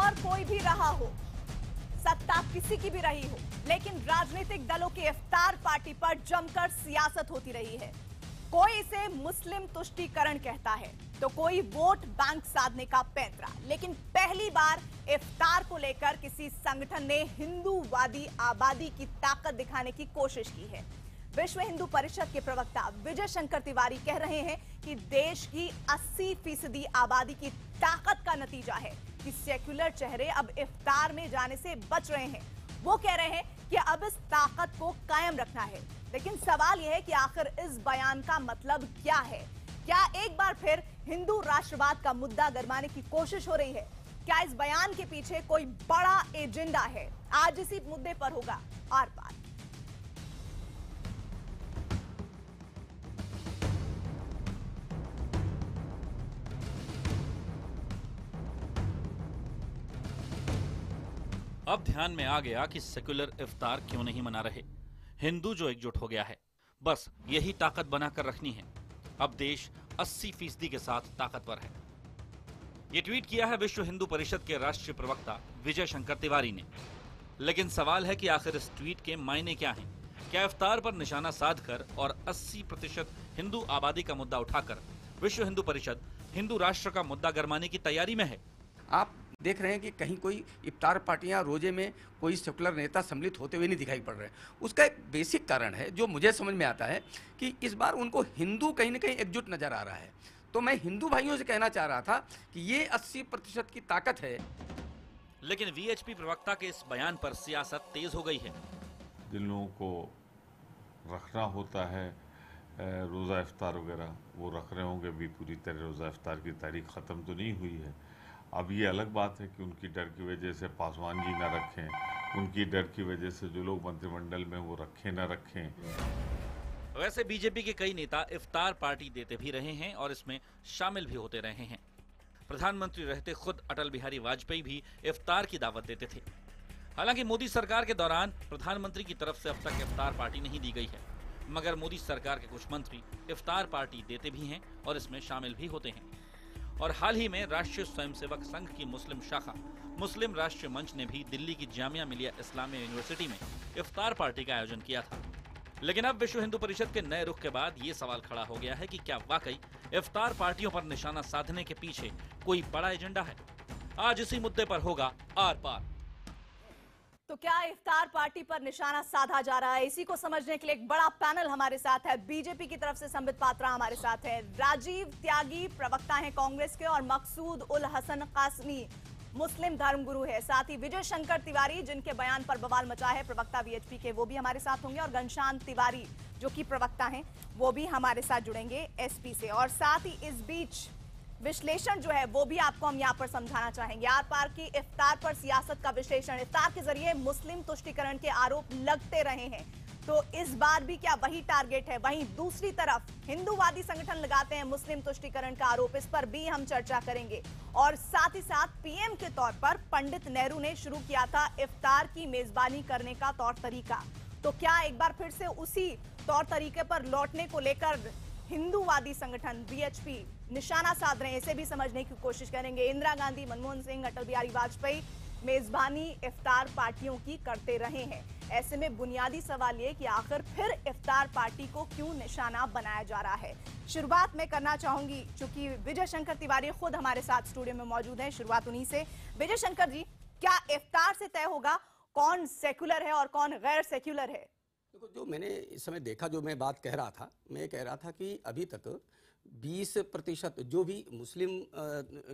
पर कोई भी रहा हो, सत्ता किसी की भी रही हो, लेकिन राजनीतिक दलों की इफ्तार पार्टी पर जमकर सियासत होती रही है। कोई इसे मुस्लिम तुष्टीकरण कहता है तो कोई वोट बैंक साधने का पैंतरा, लेकिन पहली बार इफ्तार को लेकर किसी संगठन ने हिंदूवादी आबादी की ताकत दिखाने की कोशिश की है। विश्व हिंदू परिषद के प्रवक्ता विजय शंकर तिवारी कह रहे हैं कि देश की 80% आबादी की ताकत का नतीजा है कि सेक्युलर चेहरे अब इफ्तार में जाने से बच रहे हैं। वो कह रहे हैं कि अब इस ताकत को कायम रखना है, लेकिन सवाल यह है कि आखिर इस बयान का मतलब क्या है? क्या एक बार फिर हिंदू राष्ट्रवाद का मुद्दा गरमाने की कोशिश हो रही है? क्या इस बयान के पीछे कोई बड़ा एजेंडा है? आज इसी मुद्दे पर होगा आर पार। अब ध्यान में आ गया कि सेक्युलर इफ्तार क्यों नहीं मना रहे। हिंदू जो एकजुट हो गया है, बस यही ताकत बनाकर रखनी है। अब देश 80% के साथ ताकतवर है। ये ट्वीट किया है विश्व हिंदू परिषद के राष्ट्रीय प्रवक्ता विजय शंकर तिवारी ने। लेकिन सवाल है कि आखिर इस ट्वीट के मायने क्या हैं? क्या इफ्तार पर निशाना साधकर और 80% हिंदू आबादी का मुद्दा उठाकर विश्व हिंदू परिषद हिंदू राष्ट्र का मुद्दा गरमाने की तैयारी में है? आप देख रहे हैं कि कहीं कोई इफ्तार पार्टियां रोजे में कोई सेकुलर नेता सम्मिलित होते हुए नहीं दिखाई पड़ रहे। उसका एक बेसिक कारण है जो मुझे समझ में आता है कि इस बार उनको हिंदू कहीं ना कहीं एकजुट नजर आ रहा है। तो मैं हिंदू भाइयों से कहना चाह रहा था कि ये 80% की ताकत है। लेकिन वीएचपी प्रवक्ता के इस बयान पर सियासत तेज हो गई है। जिन लोगों को रखना होता है रोज़ा इफ्तार वगैरह, वो रख रहे होंगे भी। पूरी तरह रोज़ा इफ्तार की तारीख ख़त्म तो नहीं हुई है। अब ये अलग बात है कि उनकी डर की वजह से पासवान जी ना रखें, उनकी डर की वजह से जो लोग मंत्रिमंडल में वो रखें ना रखें। वैसे बीजेपी के कई नेता इफ्तार पार्टी देते भी रहे हैं और इसमें शामिल भी होते रहे हैं। प्रधानमंत्री रहते खुद अटल बिहारी वाजपेयी भी इफ्तार की दावत देते थे। हालांकि मोदी सरकार के दौरान प्रधानमंत्री की तरफ से अब तक इफ्तार पार्टी नहीं दी गई है, मगर मोदी सरकार के कुछ मंत्री इफ्तार पार्टी देते भी हैं और इसमें शामिल भी होते हैं। और हाल ही में राष्ट्रीय स्वयंसेवक संघ की मुस्लिम शाखा मुस्लिम राष्ट्रीय मंच ने भी दिल्ली की जामिया मिलिया इस्लामिया यूनिवर्सिटी में इफ्तार पार्टी का आयोजन किया था। लेकिन अब विश्व हिंदू परिषद के नए रुख के बाद ये सवाल खड़ा हो गया है कि क्या वाकई इफ्तार पार्टियों पर निशाना साधने के पीछे कोई बड़ा एजेंडा है? आज इसी मुद्दे पर होगा आर पार। तो क्या इफ्तार पार्टी पर निशाना साधा जा रहा है? इसी को समझने के लिए एक बड़ा पैनल हमारे साथ है। बीजेपी की तरफ से संबित पात्रा हमारे साथ है, राजीव त्यागी प्रवक्ता हैं कांग्रेस के, और मकसूद उल हसन कासमी मुस्लिम धर्मगुरु है। साथ ही विजय शंकर तिवारी जिनके बयान पर बवाल मचा है, प्रवक्ता वीएचपी के, वो भी हमारे साथ होंगे। और घनश्याम तिवारी जो कि प्रवक्ता हैं, वो भी हमारे साथ जुड़ेंगे एसपी से। और साथ ही इस बीच विश्लेषण जो है वो भी आपको हम यहाँ पर समझाना चाहेंगे। आर पार की इफ्तार पर सियासत का विश्लेषण। इफ्तार के जरिए मुस्लिम तुष्टीकरण के आरोप लगते रहे हैं, तो इस बार भी क्या वही टारगेट है? वहीं दूसरी तरफ हिंदूवादी संगठन लगाते हैं मुस्लिम तुष्टीकरण का आरोप, इस पर भी हम चर्चा करेंगे। और साथ ही साथ पीएम के तौर पर पंडित नेहरू ने शुरू किया था इफ्तार की मेजबानी करने का तौर तरीका, तो क्या एक बार फिर से उसी तौर तरीके पर लौटने को लेकर हिंदूवादी संगठन वीएचपी निशाना साध रहे हैं? इसे भी समझने की कोशिश करेंगे। इंदिरा गांधी, मनमोहन सिंह, अटल बिहारी वाजपेयी मेजबानी इफ्तार पार्टियों की करते रहे हैं। ऐसे में बुनियादी सवाल ये कि आखिर फिर इफ्तार पार्टी को क्यों निशाना बनाया जा रहा है? शुरुआत में करना चाहूंगी, चूंकि विजय शंकर तिवारी खुद हमारे साथ स्टूडियो में मौजूद हैं, शुरुआत उन्हीं से। विजय शंकर जी, क्या इफ्तार से तय होगा कौन सेक्युलर है और कौन गैर सेक्युलर है? देखो, जो मैंने इस समय देखा, जो मैं बात कह रहा था, मैं कह रहा था कि अभी तक 20% जो भी मुस्लिम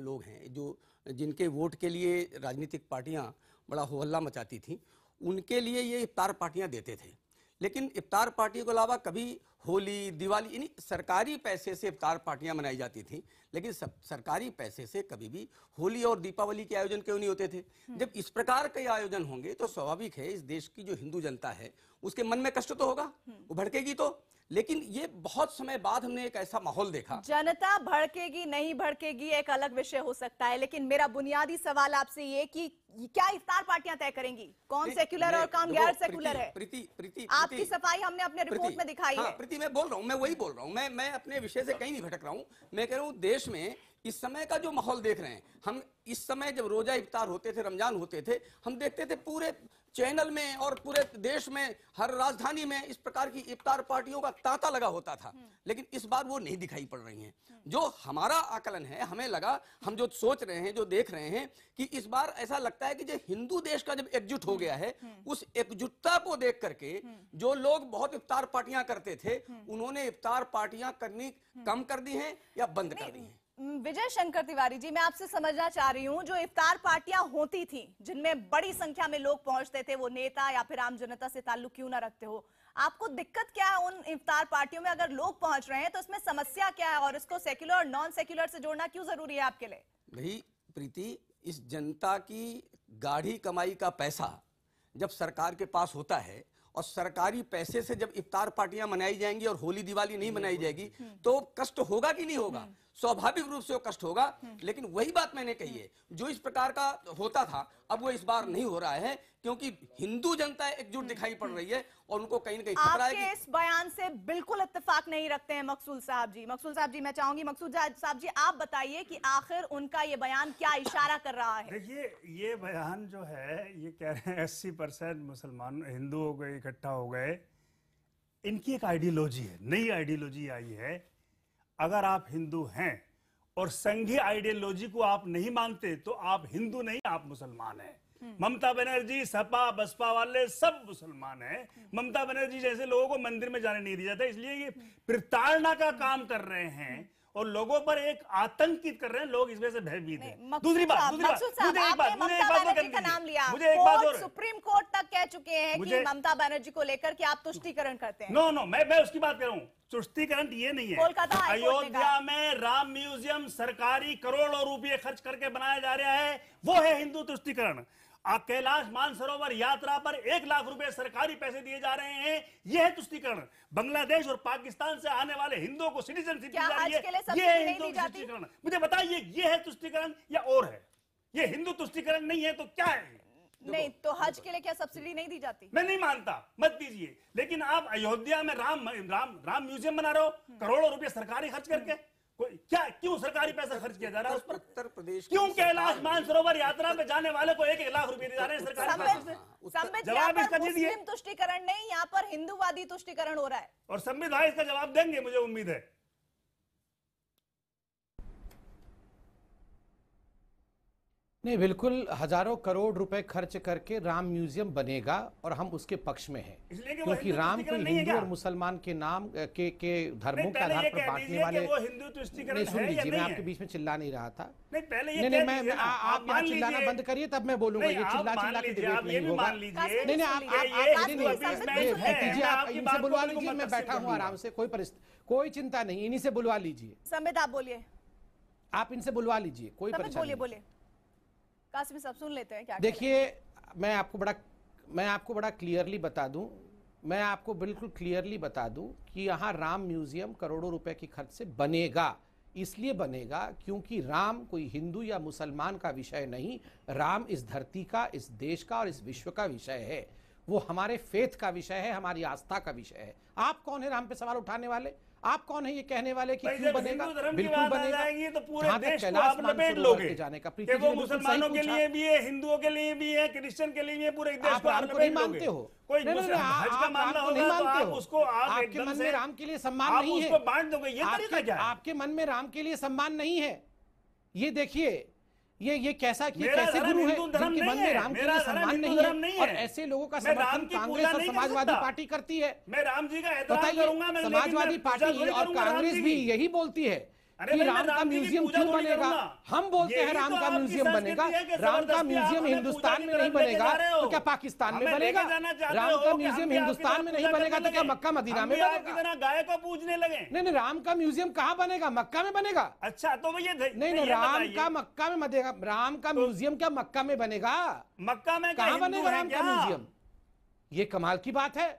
लोग हैं, जो जिनके वोट के लिए राजनीतिक पार्टियां बड़ा हो हल्ला मचाती थी, उनके लिए ये इफ्तार पार्टियां देते थे। लेकिन इफ्तार पार्टियों के अलावा कभी होली, दिवाली, यानी सरकारी पैसे से इफ्तार पार्टियां मनाई जाती थी, लेकिन सरकारी पैसे से कभी भी होली और दीपावली के आयोजन क्यों नहीं होते थे? जब इस प्रकार के आयोजन होंगे तो स्वाभाविक है इस देश की जो हिंदू जनता है उसके मन में कष्ट तो होगा, वो भड़केगी तो। लेकिन ये बहुत समय बाद हमने एक ऐसा माहौल देखा। जनता भड़केगी नहीं भड़केगी एक अलग विषय हो सकता है, लेकिन मेरा बुनियादी सवाल आपसे ये कि क्या इफ्तार पार्टियां तय करेंगी कौन सेक्युलर और कौन गैर सेक्युलर है? प्रीति, आपकी सफाई हमने अपने रिपोर्ट में दिखाई है। प्रीति, मैं बोल रहा हूँ, मैं वही बोल रहा हूँ, मैं अपने विषय से कहीं नहीं भटक रहा हूँ। मैं कह रहा हूँ देश में इस समय का जो माहौल देख रहे हैं हम, इस समय जब रोजा इफ्तार होते थे, रमजान होते थे, हम देखते थे पूरे चैनल में और पूरे देश में हर राजधानी में इस प्रकार की इफ्तार पार्टियों का तांता लगा होता था। लेकिन इस बार वो नहीं दिखाई पड़ रही हैं। जो हमारा आकलन है, हमें लगा, हम जो सोच रहे हैं, जो देख रहे हैं कि इस बार ऐसा लगता है कि जो हिंदू देश का जब एकजुट हो गया है, उस एकजुटता को देख करके जो लोग बहुत इफ्तार पार्टियां करते थे, उन्होंने इफ्तार पार्टियां करनी कम कर दी हैं या बंद कर दी हैं। विजय शंकर तिवारी जी, मैं आपसे समझना चाह रही हूं, जो इफ्तार पार्टियां होती थी जिनमें बड़ी संख्या में लोग पहुंचते थे, वो नेता या फिर आम जनता से ताल्लुक क्यों ना रखते हो, आपको दिक्कत क्या है उन इफ्तार पार्टियों में? अगर लोग पहुंच रहे हैं तो इसमें समस्या क्या है और इसको सेक्युलर और नॉन सेक्युलर से जोड़ना क्यों जरूरी है आपके लिए? भाई प्रीति, इस जनता की गाढ़ी कमाई का पैसा जब सरकार के पास होता है और सरकारी पैसे से जब इफ्तार पार्टियां मनाई जाएंगी और होली दिवाली नहीं मनाई जाएगी तो कष्ट होगा कि नहीं होगा? स्वाभाविक रूप से वो कष्ट होगा। लेकिन वही बात मैंने कही है, जो इस प्रकार का होता था अब वो इस बार नहीं हो रहा है, क्योंकि हिंदू जनता एकजुट दिखाई पड़ रही है और उनको कहीं ना कहीं खतरा है कि इस बयान से बिल्कुल इत्तेफाक नहीं रखते हैं मकसूद साहब जी। मकसूद साहब जी, मैं चाहूंगी मकसूद साहब जी आप बताइए कि आखिर उनका ये बयान क्या इशारा कर रहा है? देखिए, ये बयान जो है ये कह रहे हैं 80% मुसलमान हिंदू हो गए, इकट्ठा हो गए। इनकी एक आइडियोलॉजी है, नई आइडियोलॉजी आई है। अगर आप हिंदू हैं और संघीय आइडियोलॉजी को आप नहीं मानते तो आप हिंदू नहीं, आप मुसलमान हैं। ममता बनर्जी, सपा बसपा वाले सब मुसलमान हैं। ममता बनर्जी जैसे लोगों को मंदिर में जाने नहीं दिया जाता, इसलिए ये प्रताड़ना का काम कर रहे हैं और लोगों पर एक आतंकित कर रहे हैं। लोग इस वजह से भयभीत हैं। दूसरी बात मुझे एक बात और, सुप्रीम कोर्ट तक कह चुके हैं कि ममता बनर्जी को लेकर कि आप तुष्टीकरण करते हैं। नो, मैं उसकी बात कर रहा हूँ। तुष्टीकरण ये नहीं है। कोलकाता अयोध्या में राम म्यूजियम सरकारी करोड़ों रुपए खर्च करके बनाया जा रहा है, वो है हिंदू तुष्टीकरण। कैलाश मानसरोवर यात्रा पर 1 लाख रुपए सरकारी पैसे दिए जा रहे हैं, यह है तुष्टीकरण। बांग्लादेश और पाकिस्तान से आने वाले हिंदुओं को सिटीजनशिप दी जा रही है, यह है हिंदू तुष्टीकरण। मुझे बताइए, यह है तुष्टीकरण या और है? यह हिंदू तुष्टीकरण नहीं है तो क्या है? नहीं तो हज के लिए क्या सब्सिडी नहीं दी जाती? मैं नहीं मानता, मत दीजिए। लेकिन आप अयोध्या में राम म्यूजियम बना रहे हो करोड़ों रुपए सरकारी खर्च करके। कोई क्या, क्यों सरकारी पैसा खर्च किया जा रहा है उस पर? उत्तर प्रदेश क्यों कैलाश मानसरोवर यात्रा पे जाने वाले को 1-1 लाख रुपए दिए जा रहे हैं सरकारी? जवाब इसका दीजिए। मुस्लिम तुष्टीकरण नहीं, यहाँ पर हिंदूवादी तुष्टीकरण हो रहा है और संविधान इसका जवाब देंगे, मुझे उम्मीद है। नहीं, बिल्कुल हजारों करोड़ रुपए खर्च करके राम म्यूजियम बनेगा और हम उसके पक्ष में हैं, क्योंकि राम को हिंदू और मुसलमान के नाम के धर्मों के आधार पर बांटने वाले। नहीं, सुन लीजिए, मैं आपके बीच में चिल्ला नहीं रहा था। नहीं, मैं आप यहाँ चिल्लाना बंद करिए तब मैं बोलूंगा। ये चिल्ला के डिबेट नहीं होगा। नहीं, आप इनसे बुलवा लीजिए, मैं बैठा हूँ आराम से, कोई चिंता नहीं, इन्हीं से बुलवा लीजिए। संबित आप बोलिए। आप इनसे बुलवा लीजिए, कोई परेशानी नहीं। बोलिए। कासिम सब सुन लेते हैं क्या? देखिए, मैं आपको बड़ा क्लियरली बता दूं, मैं आपको बिल्कुल क्लियरली बता दूं कि यहाँ राम म्यूजियम करोड़ों रुपए की खर्च से बनेगा। इसलिए बनेगा क्योंकि राम कोई हिंदू या मुसलमान का विषय नहीं, राम इस धरती का, इस देश का और इस विश्व का विषय है। वो हमारे फेथ का विषय है, हमारी आस्था का विषय है। आप कौन है राम पे सवाल उठाने वाले? आप कौन है ये कहने वाले कि क्यों बनेगा? बिल्कुल बनेगा। तो पूरे देश को आप लपेट लोगे जाने का, कि वो मुसलमानों के लिए भी है, हिंदुओं के लिए भी है, क्रिश्चियन के लिए भी है, पूरे देश को आप लपेट मानते हो। कोई हज का मामला होगा तो आप उसको, आप आपके मन में राम के लिए सम्मान नहीं है, उसको बांट दोगे, ये तरीका क्या है? आपके मन में राम के लिए सम्मान नहीं है। ये देखिए, ये कैसे गुरु है जिनके मन में राम के लिए सम्मान नहीं है, और ऐसे लोगों का समर्थन कांग्रेस और समाजवादी पार्टी करती है। मैं राम जी का एहतराम करूंगा, समाजवादी पार्टी और कांग्रेस भी यही बोलती है कि राम का म्यूजियम क्यों बनेगा। हम बोलते हैं राम का म्यूजियम बनेगा। राम का म्यूजियम हिंदुस्तान में नहीं बनेगा तो क्या पाकिस्तान में बनेगा? राम का म्यूजियम हिंदुस्तान में नहीं बनेगा तो क्या मक्का मदीना में बनेगा? गाय को पूजने लगे। नहीं, राम का म्यूजियम कहाँ बनेगा? मक्का में बनेगा। अच्छा, तो ये नहीं, राम का मक्का में बनेगा। राम का म्यूजियम क्या मक्का में बनेगा? मक्का में कहाँ बनेगा राम का म्यूजियम? ये कमाल की बात है।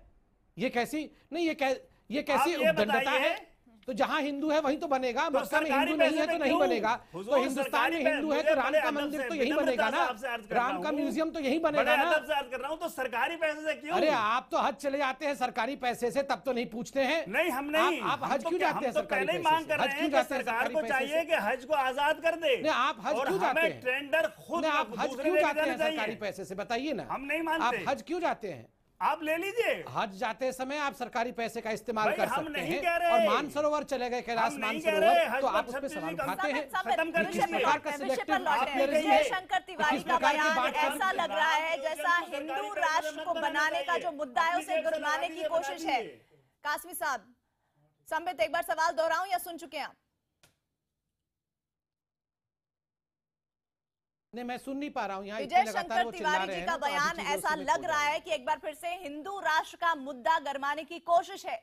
ये कैसी नहीं, ये कैसी आप ये उद्दंडता बताइए, है? तो जहां हिंदू है वहीं तो बनेगा। तो मक्का में सरकारी हिंदू नहीं है पैसे तो में नहीं क्यों? बनेगा। हुजूर, तो हिंदुस्तान में सरकारी हिंदू है मुझे तो राम बड़े का अदब मंदिर से, तो यही विनम्रता बनेगा से ना, आपसे अर्ज कर रहा राम का हूं। म्यूजियम तो यही बड़े बनेगा ना। अदब से अर्ज कर रहा हूं, तो सरकारी पैसे से क्यों? अरे आप तो हज चले जाते हैं सरकारी पैसे से, तब तो नहीं पूछते हैं। नहीं, हम नहीं। आप हज हम क्यों तो- जाते हैं हम तो सरकारी पहले ही पैसे मांग से? कर हज रहे क्यों हैं कि जाते हैं सरकार सरकारी को पैसे चाहिए से? कि हज को आजाद कर दे। नहीं, आप हज और क्यों जाते हमें हैं? टेंडर खुद नहीं, आप हज दूसरे क्यों लेके जाते हैं जाने चाहिए। सरकारी पैसे से? बताइए ना। हम नहीं आप मानते। हज क्यों जाते हैं? आप ले लीजिए। हज जाते समय आप सरकारी पैसे का इस्तेमाल भाई, कर हम सकते नहीं हैं। कह रहे। और मानसरोवर चले गए, कैलाश हम नहीं कह मानसरोवर, रहे, हज तो पर आप उस पर 26 सवाल का उठाते हैं। खत्म कर किस दीजिए। प्रकार का विषय पर सिलेक्टिव लौटे। आर्टिलरी विजय है? शंकर तिवारी किस का प्रकार की बयान बात कर- ऐसा लग रहा है जैसा हिंदू राष्ट्र को बनाने का जो मुद्दा है उसे गुरमाने की कोशिश है। कासमी साहब, संबित एक बार सवाल दोहराऊं या सुन चुके हैं आप? नहीं, मैं सुन नहीं पा रहा हूँ यहाँ, विजय इतने लगातार शंकर वो चिल्ला तिवारी रहे जी हैं का ना, तो आधी बयान चीजें ऐसा उसी में लग खो रहा जाएंगी। है कि एक बार फिर से हिंदू राष्ट्र का मुद्दा गरमाने की कोशिश है।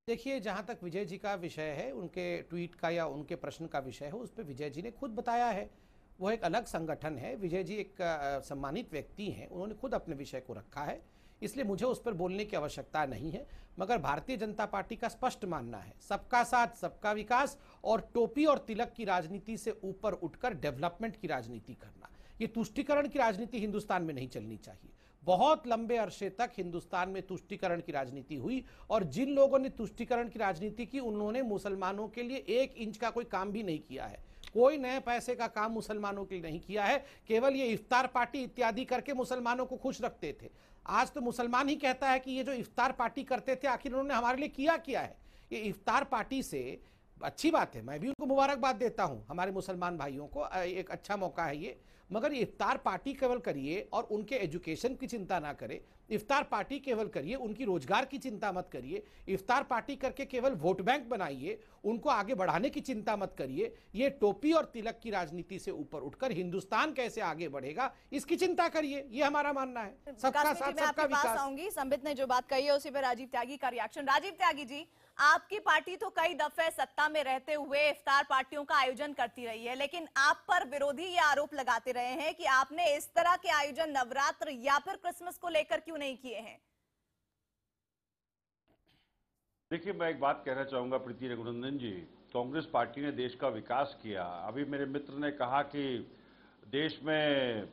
देखिए, जहां तक विजय जी का विषय है, उनके ट्वीट का या उनके प्रश्न का विषय है, उस पर विजय जी ने खुद बताया है। वो एक अलग संगठन है। विजय जी एक सम्मानित व्यक्ति हैं, उन्होंने खुद अपने विषय को रखा है, इसलिए मुझे उस पर बोलने की आवश्यकता नहीं है। मगर भारतीय जनता पार्टी का स्पष्ट मानना है, सबका साथ सबका विकास और टोपी और तिलक की राजनीति से ऊपर उठकर डेवलपमेंट की राजनीति करना। ये तुष्टीकरण की राजनीति हिंदुस्तान में नहीं चलनी चाहिए। बहुत लंबे अरसे तक हिंदुस्तान में तुष्टीकरण की राजनीति हुई, और जिन लोगों ने तुष्टीकरण की राजनीति की, उन्होंने मुसलमानों के लिए 1 इंच का कोई काम भी नहीं किया है। कोई नए पैसे का काम मुसलमानों के लिए नहीं किया है। केवल ये इफ्तार पार्टी इत्यादि करके मुसलमानों को खुश रखते थे। आज तो मुसलमान ही कहता है कि ये जो इफ्तार पार्टी करते थे, आखिर उन्होंने हमारे लिए किया है। ये इफ्तार पार्टी से अच्छी बात है, मैं भी उनको मुबारकबाद देता हूं, हमारे मुसलमान भाइयों को एक अच्छा मौका है ये। मगर इफ्तार पार्टी केवल करिए और उनके एजुकेशन की चिंता ना करें। इफ्तार पार्टी केवल करिए, उनकी रोजगार की चिंता मत करिए। इफ्तार पार्टी करके केवल वोट बैंक बनाइए, उनको आगे बढ़ाने की चिंता मत करिए। ये टोपी और तिलक की राजनीति से ऊपर उठकर हिंदुस्तान कैसे आगे बढ़ेगा, इसकी चिंता करिए। ये हमारा मानना है। सबका काश्मीर साथ जी, मैं सबका आपके पास विकास। आऊंगी। संबित ने जो बात कही है उसी पर राजीव त्यागी का रिएक्शन। राजीव त्यागी जी, आपकी पार्टी तो कई दफे सत्ता में रहते हुए इफ्तार पार्टियों का आयोजन करती रही है, लेकिन आप पर विरोधी ये आरोप लगाते रहे हैं कि आपने इस तरह के आयोजन नवरात्र या फिर क्रिसमस को लेकर क्यों नहीं किए हैं। देखिए, मैं एक बात कहना चाहूंगा प्रीति रघुनंदन जी, कांग्रेस पार्टी ने देश का विकास किया। अभी मेरे मित्र ने कहा कि देश में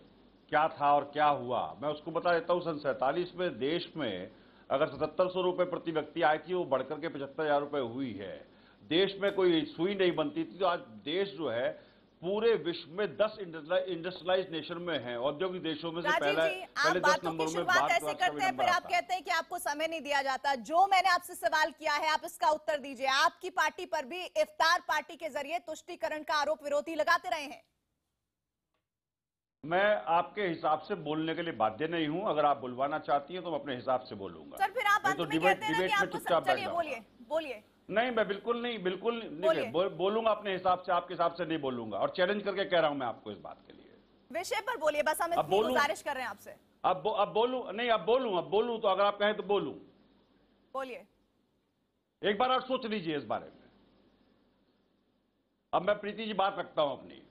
क्या था और क्या हुआ, मैं उसको बता देता हूं। सन 47 में देश में अगर 7700 रुपए प्रति व्यक्ति आई थी, वो बढ़कर के 75,000 रुपए हुई है। देश में कोई सुई नहीं बनती थी, तो आज देश जो है पूरे विश्व में 10 इंडस्ट्रियलाइज्ड नेशन में है, औद्योगिक देशों में से राजीव पहले जी, आप 10 बातों नंबरों की में शुरुआत भारत ऐसे वर्ष का करते हैं, नंबर फिर आप आता है। कहते हैं कि आपको समय नहीं दिया जाता। जो मैंने आपसे सवाल किया है, आप इसका उत्तर दीजिए। आपकी पार्टी पर भी इफ्तार पार्टी के जरिए तुष्टीकरण का आरोप विरोधी लगाते रहे हैं। मैं आपके हिसाब से बोलने के लिए बाध्य नहीं हूं। अगर आप बुलवाना चाहती हैं तो मैं अपने हिसाब से बोलूंगा। सर, फिर आप नहीं अंत तो में डिबेट कहते हैं ना कि डिबेट में आपको चुपचाप बैठ चलिए जाऊंगा। बोलिए बोलिए। नहीं, मैं बिल्कुल नहीं बोलिए। देखिए, बोलूंगा अपने हिसाब से, आपके हिसाब से नहीं बोलूंगा, और चैलेंज करके कह रहा हूं मैं आपको इस बात के लिए। विषय पर बोलिए, बस हम अब इतनी बोलूं? गुजारिश कर रहे हैं आपसे। अब बोलूं? नहीं, अब बोलूं तो अगर आप कहें तो बोलूं। बोलिए। एक बार और सोच लीजिए इस बारे में। अब मैं प्रीति जी बात रखता हूं अपनी,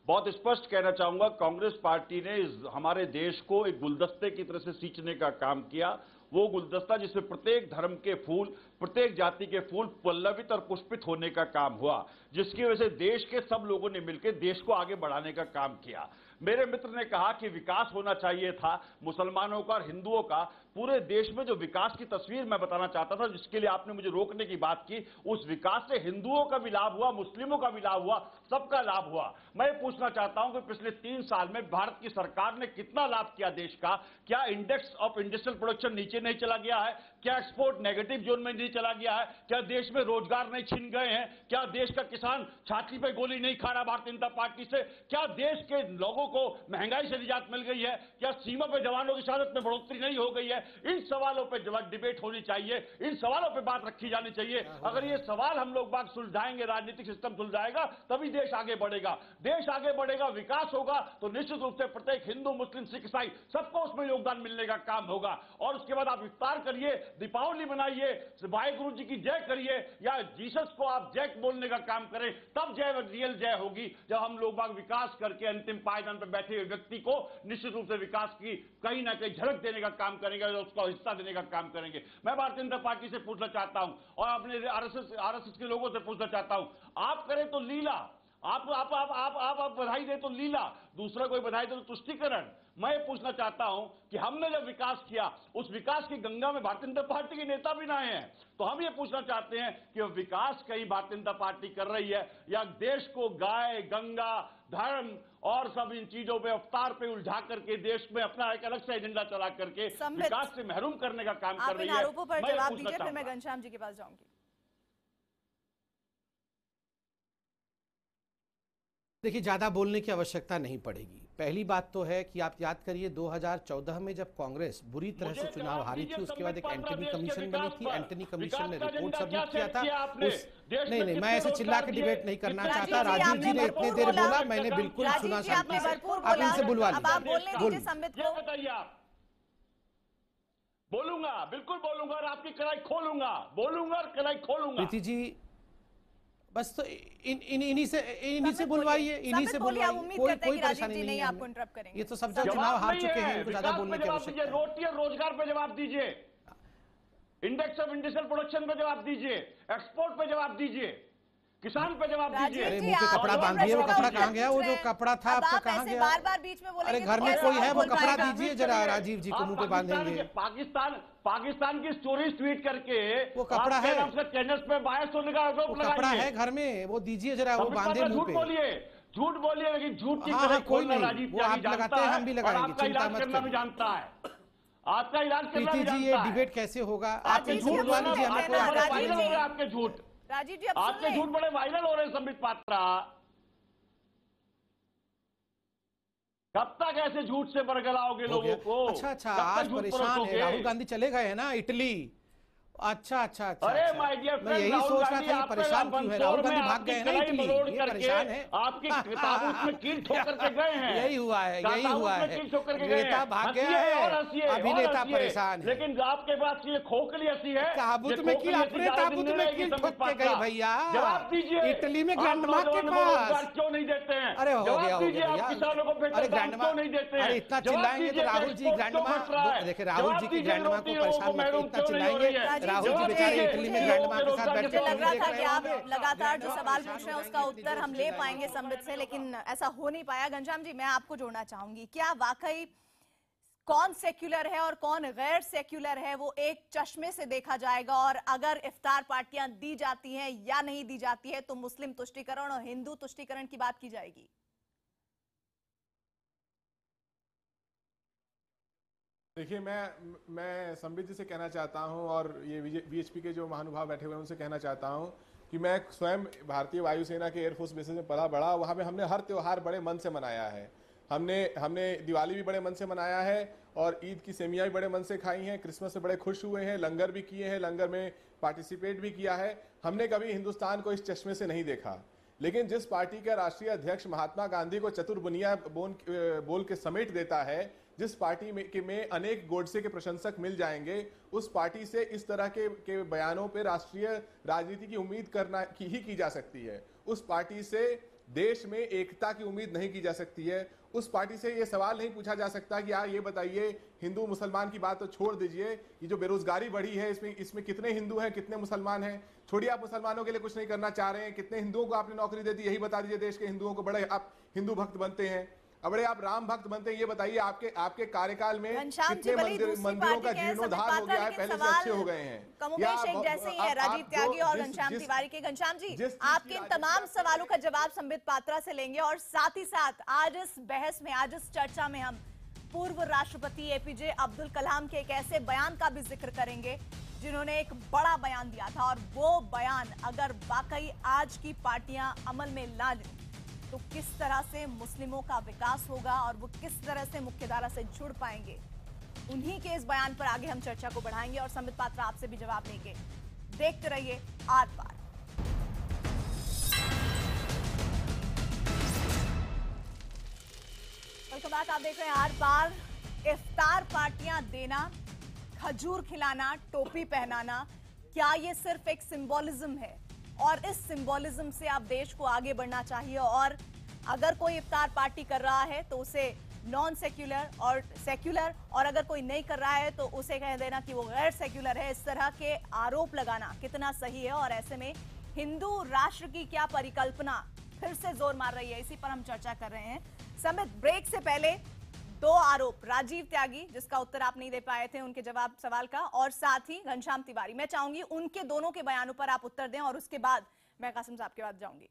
बहुत स्पष्ट कहना चाहूंगा। कांग्रेस पार्टी ने हमारे देश को एक गुलदस्ते की तरह से सींचने का काम किया। वो गुलदस्ता जिसमें प्रत्येक धर्म के फूल, प्रत्येक जाति के फूल पल्लवित और पुष्पित होने का काम हुआ, जिसकी वजह से देश के सब लोगों ने मिलकर देश को आगे बढ़ाने का काम किया। मेरे मित्र ने कहा कि विकास होना चाहिए था मुसलमानों का और हिंदुओं का। पूरे देश में जो विकास की तस्वीर मैं बताना चाहता था, जिसके लिए आपने मुझे रोकने की बात की, उस विकास से हिंदुओं का भी लाभ हुआ, मुस्लिमों का भी लाभ हुआ, सबका लाभ हुआ। मैं पूछना चाहता हूं कि पिछले 3 साल में भारत की सरकार ने कितना लाभ किया देश का? क्या इंडेक्स ऑफ इंडस्ट्रियल प्रोडक्शन नीचे नहीं चला गया है? क्या एक्सपोर्ट नेगेटिव जोन में नहीं चला गया है? क्या देश में रोजगार नहीं छिन गए हैं? क्या देश का किसान छाती पे गोली नहीं खा रहा भारतीय जनता पार्टी से? क्या देश के लोगों को महंगाई से निजात मिल गई है? क्या सीमा पे जवानों की शहादत में बढ़ोतरी नहीं हो गई है? इन सवालों पे डिबेट होनी चाहिए, इन सवालों पे बात रखी जानी चाहिए। अगर ये सवाल हम लोग बात सुलझाएंगे, राजनीतिक सिस्टम सुलझाएगा, तभी देश आगे बढ़ेगा। देश आगे बढ़ेगा, विकास होगा, तो निश्चित रूप से प्रत्येक हिंदू, मुस्लिम, सिख, ईसाई सबको उसमें योगदान मिलने का काम होगा। और उसके बाद अगर आप इफ्तार करिए, दीपावली मनाइए, वाहेगुरु जी की जय करिए, या जीसस को आप जय बोलने का काम करें, तब जय रियल जय होगी। जब हम लोग बाग विकास करके अंतिम पायदान पर बैठे हुए व्यक्ति को निश्चित रूप से विकास की कहीं ना कहीं झलक देने का काम करेंगे, उसको हिस्सा देने का काम करेंगे। मैं भारतीय जनता पार्टी से पूछना चाहता हूं और अपने आरएसएस के लोगों से पूछना चाहता हूं, आप करें तो लीला, आप बधाई दे तो लीला, दूसरा कोई बधाई दे तो तुष्टिकरण। मैं ये पूछना चाहता हूं कि हमने जब विकास किया, उस विकास की गंगा में भारतीय जनता पार्टी के नेता भी नए हैं, तो हम ये पूछना चाहते हैं कि विकास कहीं भारतीय जनता पार्टी कर रही है या देश को गाय, गंगा, धर्म और सब इन चीजों पे अवतार पे उलझा करके देश में अपना एक अलग सा एजेंडा चला करके विकास से महरूम करने का काम कर रही है। आरोपों पर जवाब दीजिए, फिर मैं घनश्याम जी के पास जाऊंगी। देखिए, ज़्यादा बोलने की आवश्यकता नहीं पड़ेगी। पहली बात तो है कि आप याद करिए 2014 में जब कांग्रेस बुरी तरह से चुनाव हारी थी, उसके बाद एक एंटनी कमीशन बनी थी। एंटनी कमीशन ने रिपोर्ट सबमिट किया था। नहीं, मैं ऐसे चिल्ला के डिबेट नहीं करना चाहता। राजीव जी ने इतने देर बोला, मैंने बिल्कुल सुना शांति से। आप इनसे बुलवा लीजिए। बोलूंगा, बिल्कुल बोलूंगा और आपकी कलाई खोलूंगा, बोलूंगा और कलाई खोलूंगा। प्रीति जी, बस तो इन्हीं से बुलवाइए, इन्हीं से बुलवाइए, कोई परेशानी नहीं है। आपको इंटरप्ट करेंगे। ये तो सब चुनाव हार चुके हैं, इनको ज्यादा बोलने की आवश्यकता है। रोटी और रोजगार पे जवाब दीजिए, इंडेक्स ऑफ इंडस्ट्रियल प्रोडक्शन पे जवाब दीजिए, एक्सपोर्ट पे जवाब दीजिए, किसान पे जवाब दीजिए। अरे मुंह पे कपड़ा बांधिए, वो कपड़ा कहां गया? वो जो कपड़ा था आपका कहां गया? बार-बार बीच में बोलेंगे। अरे घर में कोई है, वो कपड़ा दीजिए जरा, राजीव जी को मुंह पे बांधेंगे। पाकिस्तान की स्टोरी ट्वीट करके वो कपड़ा है, कैनस पे बायस होने का आरोप लगाइए। कपड़ा है घर में, वो दीजिए जरा, वो बांधे मुंह पे। झूठ बोलिए, लेकिन झूठ की कोई नहीं, वो आप लगाते हैं, हम भी लगाएंगे, चिंता मत करिए। जानता है आपका इलाज करना भी जानता है। ये डिबेट कैसे होगा? आपके झूठ मान लीजिए, हमें कोई आपके झूठ, राजीव जी आपके झूठ बड़े वायरल हो रहे हैं। संबित पात्रा, कब तक ऐसे झूठ से बरगलाओगे लोगों को? अच्छा, आज परेशान है। राहुल गांधी चले गए हैं ना इटली। अच्छा, अरे माय डियर मैं यही सोच रहा था, परेशान क्यों है? राहुल गांधी भाग गए ना इटली, ये परेशान है। आपकी ताबूत में कील ठोक करके गए हैं। यही हुआ है। नेता भाग गया है, अभिनेता परेशान है। लेकिन आपके पास ये खोखली हंसी है। ताबूत में कील, अपने ताबूत में कील ठोक के गए भैया। जवाब दीजिए, इटली में ग्रैंडमा के पास क्यों नहीं देते हैं? अरे हो गया भैया, किसानों को अरे ग्रैंडमा नहीं देते हैं? अरे इतना चिल्लाएंगे तो राहुल जी ग्रैंडमा, देखिए राहुल जी की ग्रैंडमा को परेशान मत, इतना चिल्लाएंगे। राहुल जी बेचारे इटली में ग्रैंडमा के साथ बैठ के लग रहा था कि आप लगातार जो सवाल पूछ रहे हैं उसका उत्तर हम ले पाएंगे संबित से, लेकिन ऐसा हो नहीं पाया। घनश्याम जी, मैं आपको जोड़ना चाहूंगी, क्या वाकई कौन सेक्युलर है और कौन गैर सेक्युलर है वो एक चश्मे से देखा जाएगा? और अगर इफ्तार पार्टियां दी जाती हैं या नहीं दी जाती है तो मुस्लिम तुष्टीकरण और हिंदू तुष्टीकरण की बात की जाएगी? देखिए, मैं संबित जी से कहना चाहता हूं और ये वीएचपी के जो महानुभाव बैठे हुए हैं उनसे कहना चाहता हूं कि मैं स्वयं भारतीय वायुसेना के एयरफोर्स बेसिस में पला बड़ा, वहाँ पे हमने हर त्यौहार बड़े मन से मनाया है। हमने दिवाली भी बड़े मन से मनाया है और ईद की सेमियाँ भी बड़े मन से खाई हैं, क्रिसमस से बड़े खुश हुए हैं, लंगर भी किए हैं, लंगर में पार्टिसिपेट भी किया है। हमने कभी हिंदुस्तान को इस चश्मे से नहीं देखा। लेकिन जिस पार्टी का राष्ट्रीय अध्यक्ष महात्मा गांधी को चतुर्बुनिया बोल के समेट देता है, जिस पार्टी में अनेक गोडसे के प्रशंसक मिल जाएंगे, उस पार्टी से इस तरह के बयानों पे राष्ट्रीय राजनीति की उम्मीद करना की जा सकती है। उस पार्टी से देश में एकता की उम्मीद नहीं की जा सकती है। उस पार्टी से ये सवाल नहीं पूछा जा सकता कि यार ये बताइए, हिंदू मुसलमान की बात तो छोड़ दीजिए, ये जो बेरोजगारी बढ़ी है इसमें कितने हिंदू हैं, कितने मुसलमान हैं? छोड़िए, आप मुसलमानों के लिए कुछ नहीं करना चाह रहे हैं, कितने हिंदुओं को आपने नौकरी दे दी, यही बता दीजिए। देश के हिंदुओं को बड़े आप हिंदू भक्त बनते हैं, बड़े आप राम भक्त बनते हैं, ये बताइए आपके कार्यकाल में कितने मंदिरों का जीर्णोद्धार हो गया है, पहले से अच्छे हो गए हैं? जैसे ही है राजीव त्यागी और घनश्याम तिवारी के। घनश्याम जी, आपके इन तमाम सवालों का जवाब संबित पात्रा से लेंगे और साथ ही साथ आज इस बहस में, आज इस चर्चा में हम पूर्व राष्ट्रपति एपीजे अब्दुल कलाम के एक ऐसे बयान का भी जिक्र करेंगे जिन्होंने एक बड़ा बयान दिया था, और वो बयान अगर वाकई आज की पार्टियां अमल में ला लें तो किस तरह से मुस्लिमों का विकास होगा और वो किस तरह से मुख्यधारा से जुड़ पाएंगे। उन्हीं के इस बयान पर आगे हम चर्चा को बढ़ाएंगे और संबित पात्रा आपसे भी जवाब लेंगे। देखते रहिए आर पार। वेलकम बैक, आप देख रहे हैं आर पार। इफ्तार पार्टियां देना खजूर खिलाना, टोपी पहनाना, क्या ये सिर्फ एक सिंबोलिज्म है? और इस सिंबोलिज्म से आप देश को आगे बढ़ना चाहिए, और अगर कोई इफ्तार पार्टी कर रहा है तो उसे नॉन सेक्युलर और सेक्युलर, और अगर कोई नहीं कर रहा है तो उसे कह देना कि वो गैर सेक्युलर है। इस तरह के आरोप लगाना कितना सही है? और ऐसे में हिंदू राष्ट्र की क्या परिकल्पना फिर से जोर मार रही है, इसी पर हम चर्चा कर रहे हैं। संबित, ब्रेक से पहले दो आरोप, राजीव त्यागी जिसका उत्तर आप नहीं दे पाए थे उनके जवाब सवाल का, और साथ ही घनश्याम तिवारी, मैं चाहूंगी उनके दोनों के बयानों पर आप उत्तर दें और उसके बाद मैं कासिम साहब के बाद जाऊंगी।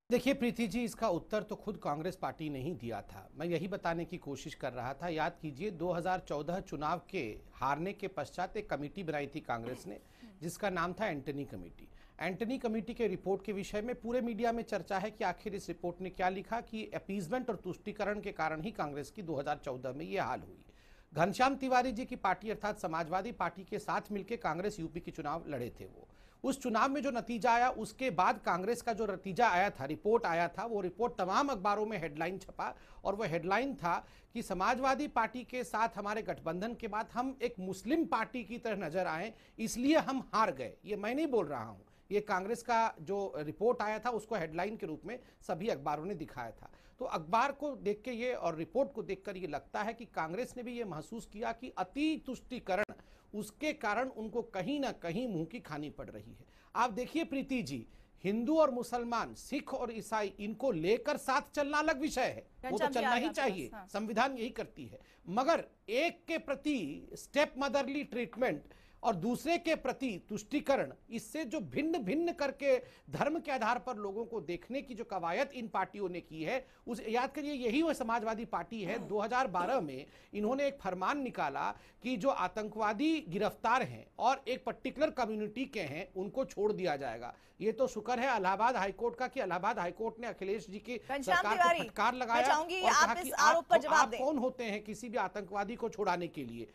देखिए प्रीति जी, इसका उत्तर तो खुद कांग्रेस पार्टी ने ही दिया था। मैं यही बताने की कोशिश कर रहा था। याद कीजिए 2014 चुनाव के हारने के पश्चात एक कमेटी बनाई थी कांग्रेस ने, जिसका नाम था एंटनी कमेटी। एंटनी कमेटी के रिपोर्ट के विषय में पूरे मीडिया में चर्चा है कि आखिर इस रिपोर्ट ने क्या लिखा, कि अपीजमेंट और तुष्टीकरण के कारण ही कांग्रेस की 2014 में ये हाल हुई। घनश्याम तिवारी जी की पार्टी अर्थात समाजवादी पार्टी के साथ मिलकर कांग्रेस यूपी के चुनाव लड़े थे। वो उस चुनाव में जो नतीजा आया, उसके बाद कांग्रेस का जो नतीजा आया था, रिपोर्ट आया था, वो रिपोर्ट तमाम अखबारों में हेडलाइन छपा, और वो हेडलाइन था कि समाजवादी पार्टी के साथ हमारे गठबंधन के बाद हम एक मुस्लिम पार्टी की तरह नजर आए, इसलिए हम हार गए। ये मैं नहीं बोल रहा हूं, ये कांग्रेस का जो रिपोर्ट आया था उसको हेडलाइन के रूप में सभी अखबारों ने दिखाया था। तो अखबार को देख के ये और रिपोर्ट को देखकर ये लगता है कि कांग्रेस ने भी ये महसूस किया कि अति तुष्टीकरण, उसके कारण उनको कहीं ना कहीं मुंह की खानी पड़ रही है। आप देखिए प्रीति जी, हिंदू और मुसलमान, सिख और ईसाई, इनको लेकर साथ चलना अलग विषय है, वो तो चलना ही चाहिए, संविधान यही करती है। मगर एक के प्रति स्टेप मदरली ट्रीटमेंट और दूसरे के प्रति तुष्टीकरण, इससे जो भिन्न भिन्न करके धर्म के आधार पर लोगों को देखने की जो कवायद इन पार्टियों ने की है, उस याद करिए यही वो समाजवादी पार्टी है। 2012 में इन्होंने एक फरमान निकाला कि जो आतंकवादी गिरफ्तार हैं और एक पर्टिकुलर कम्युनिटी के हैं, उनको छोड़ दिया जाएगा। ये तो शुक्र है इलाहाबाद हाईकोर्ट का कि इलाहाबाद हाईकोर्ट ने अखिलेश जी की सरकार को फटकार लगाया और कहा कि आप कौन होते हैं किसी भी आतंकवादी को छुड़ाने के लिए।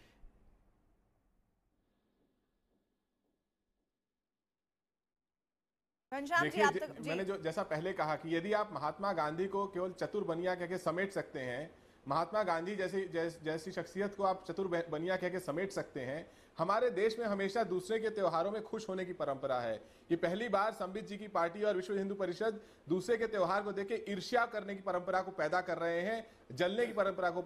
देखिए, मैंने जो जैसा पहले कहा कि यदि आप महात्मा गांधी को केवल चतुर बनिया कह के समेट सकते हैं, महात्मा गांधी जैसी शख्सियत को आप चतुर बनिया कह के समेट सकते हैं। हमारे देश में हमेशा दूसरे के त्योहारों में खुश होने की परंपरा है। ये पहली बार संबित जी की पार्टी और विश्व हिंदू परिषद दूसरे के त्योहार को देख के ईर्ष्या करने की परंपरा को पैदा कर रहे हैं, जलने की परंपरा को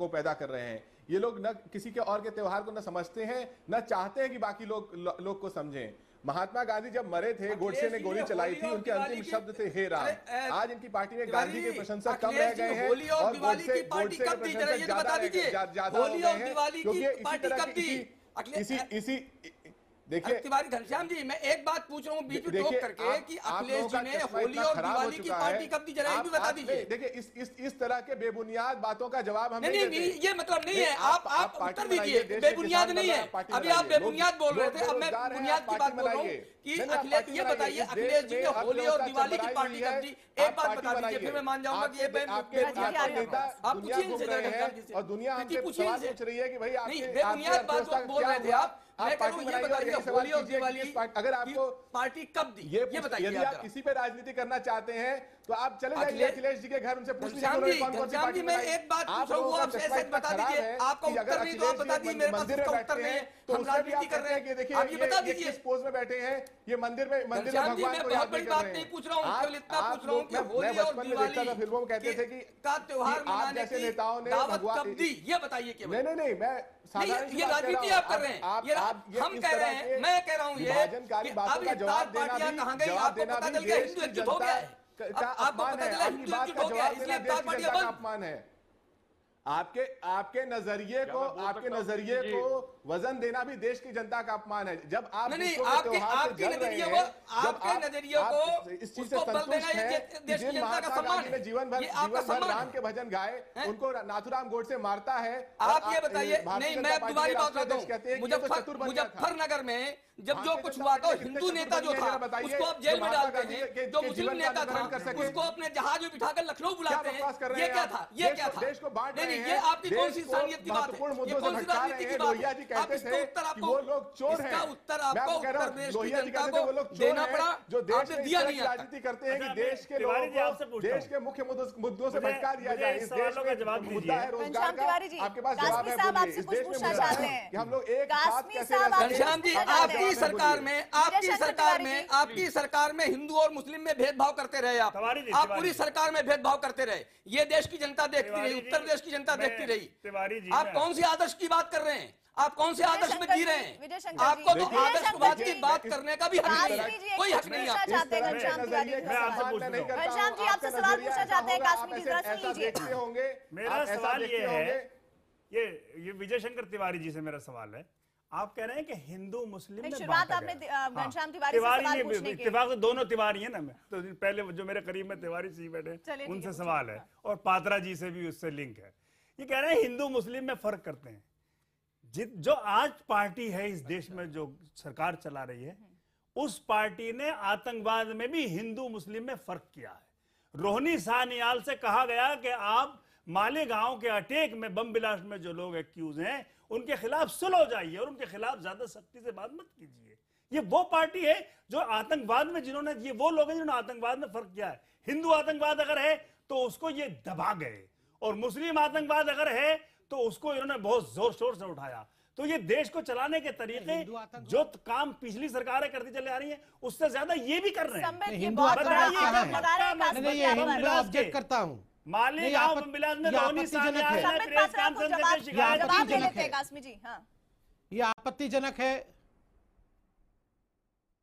पैदा कर रहे हैं। ये लोग न किसी के और के त्योहार को न समझते हैं, न चाहते हैं कि बाकी लोग को समझें। महात्मा गांधी जब मरे थे, गोडसे ने गोली चलाई थी, उनके अंतिम शब्द थे हे राम। आज इनकी पार्टी में गांधी के प्रशंसक कम रह गए हैं और गोडसे के प्रशंसक ज्यादा हो गए हैं, क्योंकि इसी देखिए तिवारी घनश्याम जी, मैं एक बात पूछ रहा हूँ बीच में टोक करके कि अखिलेश जी ने होली और दिवाली की पार्टी कब दी, जरा ये भी बता दीजिए। देखिए इस तरह के बेबुनियाद बातों का जवाब हमें नहीं, ये मतलब नहीं है। आप उत्तर दीजिए, बेबुनियाद नहीं है। अभी आप बेबुनियाद बोल रहे थे, अब मैं बुनियाद की बात बोल रहा हूँ कि अखिलेश, ये बताइए अखिलेश जी ने होली और दिवाली की पार्टी कब दी, एक बात बता दीजिए, फिर मैं मान जाऊंगा कि ये आप पूछिए और दुनिया हमसे सवाल पूछ रही है कि भाई बेबुनियाद बात बोल रहे थे आप। मैं कह रहा हूं, ये बताइए होली और दिवाली अगर आपको पार्टी कब दी, ये बताइए। यदि आप किसी पे राजनीति करना चाहते हैं तो आप चले जाइए अखिलेश जी के घर, उनसे पूछ लीजिए कौन कौन सी पार्टी। मैं एक बात पूछ रहा हूं, आप सच बता दीजिए। आपका उत्तर नहीं तो आप बता दीजिए, मेरे पास उसका उत्तर नहीं है। हम राजनीति कर रहे हैं कि देखिए आप ये बता दीजिए किस पोज में बैठे हैं, ये मंदिर में भगवान को याद बड़ी बात नहीं पूछ रहा हूं, केवल इतना पूछ रहा हूं कि होली और दिवाली फिल्मों में कहते थे कि का त्योहार मनाने की नेताओं ने कब दी, ये बताइए केवल। नहीं, मैं ये राजनीति आप कर रहे हैं, ये हम कह रहे हैं, मैं कह रहा हूं ये अब इफ्तार पार्टियां कहां गई, आपको पता चल गया हिंदू एकजुट हो गया है, आपको पता चला हिंदू एकजुट हो गया, इसलिए इफ्तार पार्टियां बंद। अपमान है आपके नजरिए को वजन देना भी देश की जनता का अपमान है। जब आप नहीं, आपके नजरिए को इस चीज से संतुष्ट हैं, जिन महात्मा गांधी ने जीवन भर राम के भजन गाए, उनको नाथुराम गोडसे मारता है। आप ये बताइए। नहीं, मैं दोबारा बात करता हूँ, मुजफ्फरनगर में जब जो कुछ हुआ था, हिंदू नेता जो था उसको आप जेल में डालते हैं, जो मुस्लिम नेता था उसको अपने जहाज में बिठाकर लखनऊ बुलाते हैं। ये क्या था? ये क्या था? नहीं, ये आपकी कौन सी इंसानियत की बात है? ये कौन सी राजनीति की बात है? आप इसका उत्तर आपको उत्तर प्रदेश की जनता को देना पड़ा, आपने दिया नहीं। राजनीति करते हैं कि देश के लोगों को देश के मुख्य मुद्दों से भटका दिया जाए। इस देश में मुद्दा है रोजगार का, आपके पास जवाब है, बोलिए। इस देश में मुद्दा है कि हम लोग एक साथ कैसे घनश्याम जी, आपकी सरकार में हिंदू और मुस्लिम में भेदभाव करते रहे। आप पूरी सरकार में भेदभाव करते रहे। ये देश की जनता देखती रही, उत्तर प्रदेश की जनता देखती रही। आप कौन सी आदर्श की बात कर रहे हैं? आप कौन से आदर्श में जी रहे हैं? आपको तो आदर्शवाद की बात करने का भी हक नहीं है, कोई हक नहीं है। घनश्याम जी आपसे सवाल पूछना चाहते हैं, काश्मीर की तरफ से लीजिए। मेरा सवाल ये है, ये विजय शंकर तिवारी जी से मेरा सवाल है। आप कह रहे हैं कि हिंदू मुस्लिम में शुरुआत आपने घनश्याम तिवारी से सवाल पूछने की। इत्तेफाक से दोनों तिवारी हैं ना, मैं तो पहले जो मेरे करीब में तिवारी जी बैठे उनसे सवाल है, और पात्रा जी से भी उससे लिंक है। ये कह रहे हैं हिंदू मुस्लिम में फर्क करते हैं। जो आज पार्टी है इस देश में जो सरकार चला रही है, उस पार्टी ने आतंकवाद में भी हिंदू मुस्लिम में फर्क किया है। रोहिणी साहनियाल से कहा गया कि आप मालेगांव के अटैक में, बम ब्लास्ट में जो लोग एक्यूज हैं उनके खिलाफ सुलह हो जाइए और उनके खिलाफ ज्यादा सख्ती से बात मत कीजिए। ये वो पार्टी है जो आतंकवाद में जिन्होंने, ये वो लोग हैं जिन्होंने आतंकवाद में फर्क किया है। हिंदू आतंकवाद अगर है तो उसको ये दबा गए, और मुस्लिम आतंकवाद अगर है तो उसको इन्होंने बहुत जोर शोर से उठाया। तो ये देश को चलाने के तरीके जो काम पिछली सरकारें करती चली आ रही हैं, उससे ज्यादा ये भी कर रहे हैं। हिंदू ऑब्जेक्ट करता हूँ, मालेगांव बमबिलास में रोहिणी साहनियाल ने प्रेस कॉन्फ्रेंस करके शिकायत की। ये आपत्तिजनक है।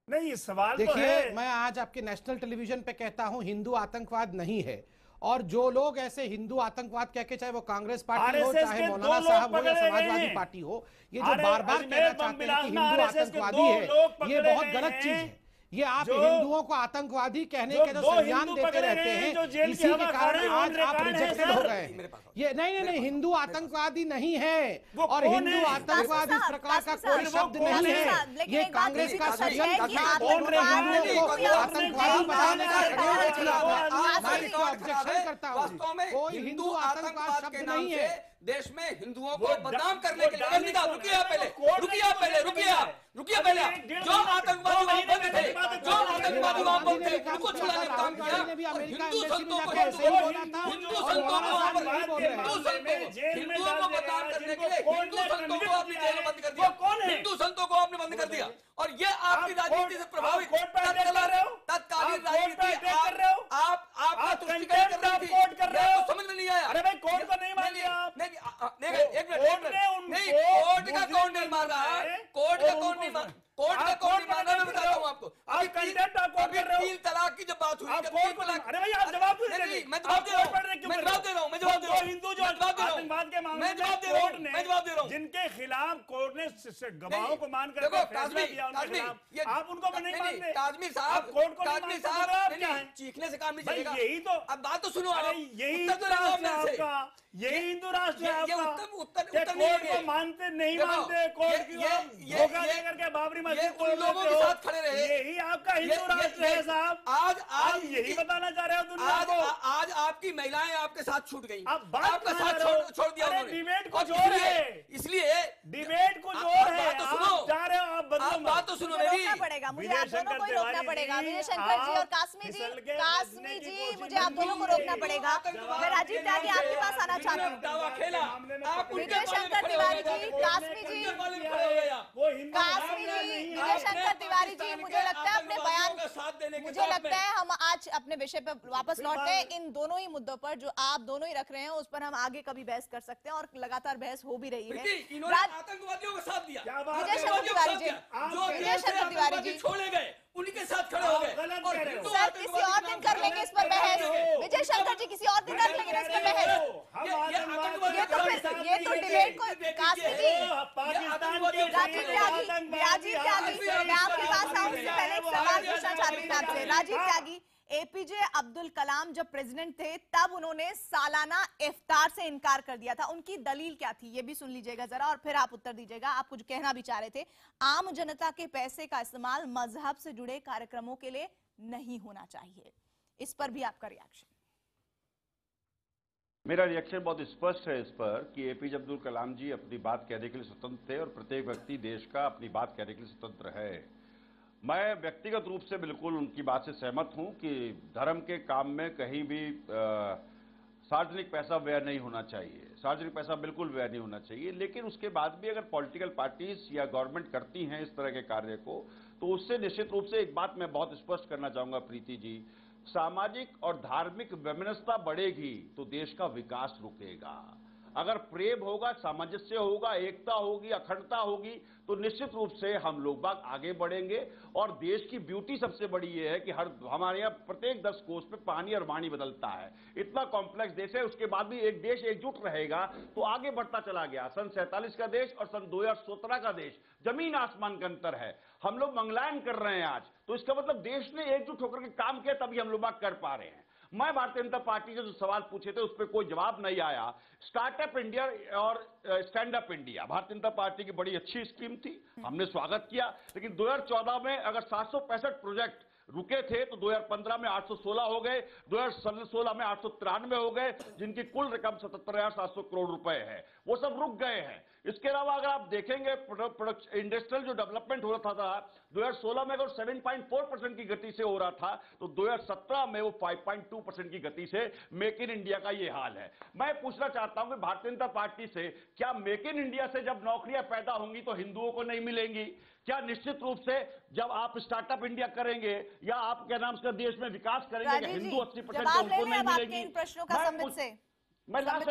नहीं, सवाल तो देखिए, है। मैं आज आपके नेशनल टेलीविजन पे कहता हूं हिंदू आतंकवाद नहीं है, और जो लोग ऐसे हिंदू आतंकवाद कह के, चाहे वो कांग्रेस पार्टी हो, चाहे मौलाना साहब हो या समाजवादी पार्टी हो, ये जो बार बार कहना चाहते हैं कि हिंदू आतंकवादी है, ये बहुत गलत चीज है। ये आप हिंदुओं को आतंकवादी कहने के जो संज्ञान देते रहते हैं, इसी के कारण आज आप रिजेक्टेड हो गए हैं। ये नहीं, हिंदू आतंकवादी नहीं है, और हिंदू आतंकवाद इस प्रकार का कोई शब्द नहीं है। ये कांग्रेस का षड्यंत्र था, हिंदुओं को आतंकवादी बनाने का षड्यंत्र चला था। मैं इसको ऑब्जेक्शन करता हूँ। कोई हिंदू आतंकवाद शब्द नहीं है। देश में हिंदुओं को बदनाम करने के लिए, रुकिए पहले, जो आतंकवादी वहां बंद थे, उनको छुड़ाने का काम किया। हिंदू संतों को बदनाम करने के लिए हिंदू संतों को आपने जेल में बंद कर दिया। हिंदू संतों को आपने बंद कर दिया, और ये आपकी राजनीति से प्रभावित तत्कालीन राजनीति आपका तुष्टिकरण कर रही थी। समझ में नहीं आया? अरे भाई, कोर्ट को नहीं मान लिया आप। कोर्ट का कौन नहीं मान रहा है? कोर्ट का कौन नहीं मान रहा? मैं बताता हूँ आपको। अभी 3 तलाक की जब बात हुई, अरे भाई आप जवाब दीजिए। मैं जवाब दे रहा हूँ। हिंदू जो आतंकवाद के मामले में कोर्ट ने जिनके खिलाफ कोर्ट ने गवाहों को मान कर फैसला दिया, आप उनको नहीं मानते। काजमी साहब, चीखने से काम नहीं चलेगा। यही तो, अब बात तो सुनो। यही हिंदू राष्ट्र है आपका, यही हिंदू राष्ट्र है आपका। कोर्ट को मानते नहीं मानते, कोर्ट की धोखा देकर के बाबरी मस्जिद को लोगों के साथ खड़े रहे। यही आपका हिंदू राष्ट्र है साहब। आज यही बताना चाह रहे हो दुनिया को। आज आपकी महिलाएं आपके साथ छूट गई, आपका साथ छोड़ दिया उन्होंने। डिबेट को जोर है, इसलिए डिबेट को जोर है। बात तो सुनो, जा रहे हो आप, बात तो सुनो मेरी। रोकना पड़ेगा मुझे, आप दोनों को ही रोकना पड़ेगा। विजय शंकर जी और कासमी जी, मुझे आप दोनों को रोकना पड़ेगा। मैं राजीव त्यागी आपके पास आना चाहती हूँ। विजय शंकर तिवारी जी, कासमी जी, विजय शंकर तिवारी जी, मुझे लगता है अपने बयान, मुझे लगता है हम आज अपने विषय पर वापस लौटते हैं। इन दोनों ही मुद्दों पर जो आप दोनों ही रख रहे हैं, उस पर हम आगे कभी बहस कर सकते हैं, और लगातार बहस हो भी रही है। आतंकवादियों का साथ दिया, विजय शंकर तिवारी जी, विजय शंकर तिवारी जी छोड़े गए, उनके साथ खड़े हो गए। सर, किसी और दिन कर लेंगे इस पर बहस। विजय शंकर जी, किसी और दिन कर लेंगे इस पर बहस। ये तो डिबेट को, कासमी जी, राजीव त्यागी, मैं आपके पास आऊं उससे पहले एक सवाल पूछना चाहती हूँ आपसे। राजीव त्यागी, एपीजे अब्दुल कलाम जब प्रेसिडेंट थे तब उन्होंने सालाना इफ्तार से इनकार कर दिया था। उनकी दलील क्या थी, ये भी सुन लीजिएगा जरा और फिर आप उत्तर दीजिएगा। आप कुछ कहना भी चाह रहे थे, आम जनता के पैसे का इस्तेमाल मजहब से जुड़े कार्यक्रमों के लिए नहीं होना चाहिए। इस पर भी आपका रिएक्शन? मेरा रिएक्शन बहुत स्पष्ट है इस पर कि एपीजे अब्दुल कलाम जी अपनी बात कहने के लिए स्वतंत्र थे और प्रत्येक व्यक्ति देश का अपनी बात कहने के लिए स्वतंत्र है। मैं व्यक्तिगत रूप से बिल्कुल उनकी बात से सहमत हूं कि धर्म के काम में कहीं भी सार्वजनिक पैसा व्यय नहीं होना चाहिए, सार्वजनिक पैसा बिल्कुल व्यय नहीं होना चाहिए। लेकिन उसके बाद भी अगर पॉलिटिकल पार्टीज या गवर्नमेंट करती हैं इस तरह के कार्य को, तो उससे निश्चित रूप से एक बात मैं बहुत स्पष्ट करना चाहूंगा प्रीति जी, सामाजिक और धार्मिक वैमनस्यता बढ़ेगी तो देश का विकास रुकेगा। अगर प्रेम होगा, सामंजस्य होगा, एकता होगी, अखंडता होगी, तो निश्चित रूप से हम लोग बाग आगे बढ़ेंगे। और देश की ब्यूटी सबसे बड़ी ये है कि हमारे यहाँ प्रत्येक 10 कोस पे पानी और वाणी बदलता है। इतना कॉम्प्लेक्स देश है, उसके बाद भी एक देश एकजुट रहेगा तो आगे बढ़ता चला गया। सन 47 का देश और सन 2017 का देश, जमीन आसमान का अंतर है। हम लोग मंगलायन कर रहे हैं आज, तो इसका मतलब देश ने एकजुट होकर के काम किया, तभी हम लोग बाग कर पा रहे हैं। मैं भारतीय जनता पार्टी से जो सवाल पूछे थे उस पर कोई जवाब नहीं आया। स्टार्टअप इंडिया और stand up India Bharatiya Janata party की बड़ी अच्छी स्कीम थी, हमने स्वागत किया। लेकिन 2014 में अगर 765 प्रोजेक्ट रुके थे तो 2015 में 816 हो गए, 2016 में 893 हो गए, जिनकी कुल रकम 77,700 करोड़ रुपए है, वो सब रुक गए हैं। इसके अलावा अगर आप देखेंगे इंडस्ट्रियल जो डेवलपमेंट हो रहा था 2016 में अगर 7.4% की गति से हो रहा था, तो 2017 में वो 5.2% की गति से मेक इन इंडिया का ये हाल है। मैं पूछना चाहता हूं कि भारतीय जनता पार्टी से, क्या मेक इन इंडिया से जब नौकरियां पैदा होंगी तो हिंदुओं को नहीं मिलेंगी? क्या निश्चित रूप से जब आप स्टार्टअप इंडिया करेंगे या आप क्या नाम से देश में विकास करेंगे, हिंदू 80% उनको नहीं मिलेगी? मैं लास्ट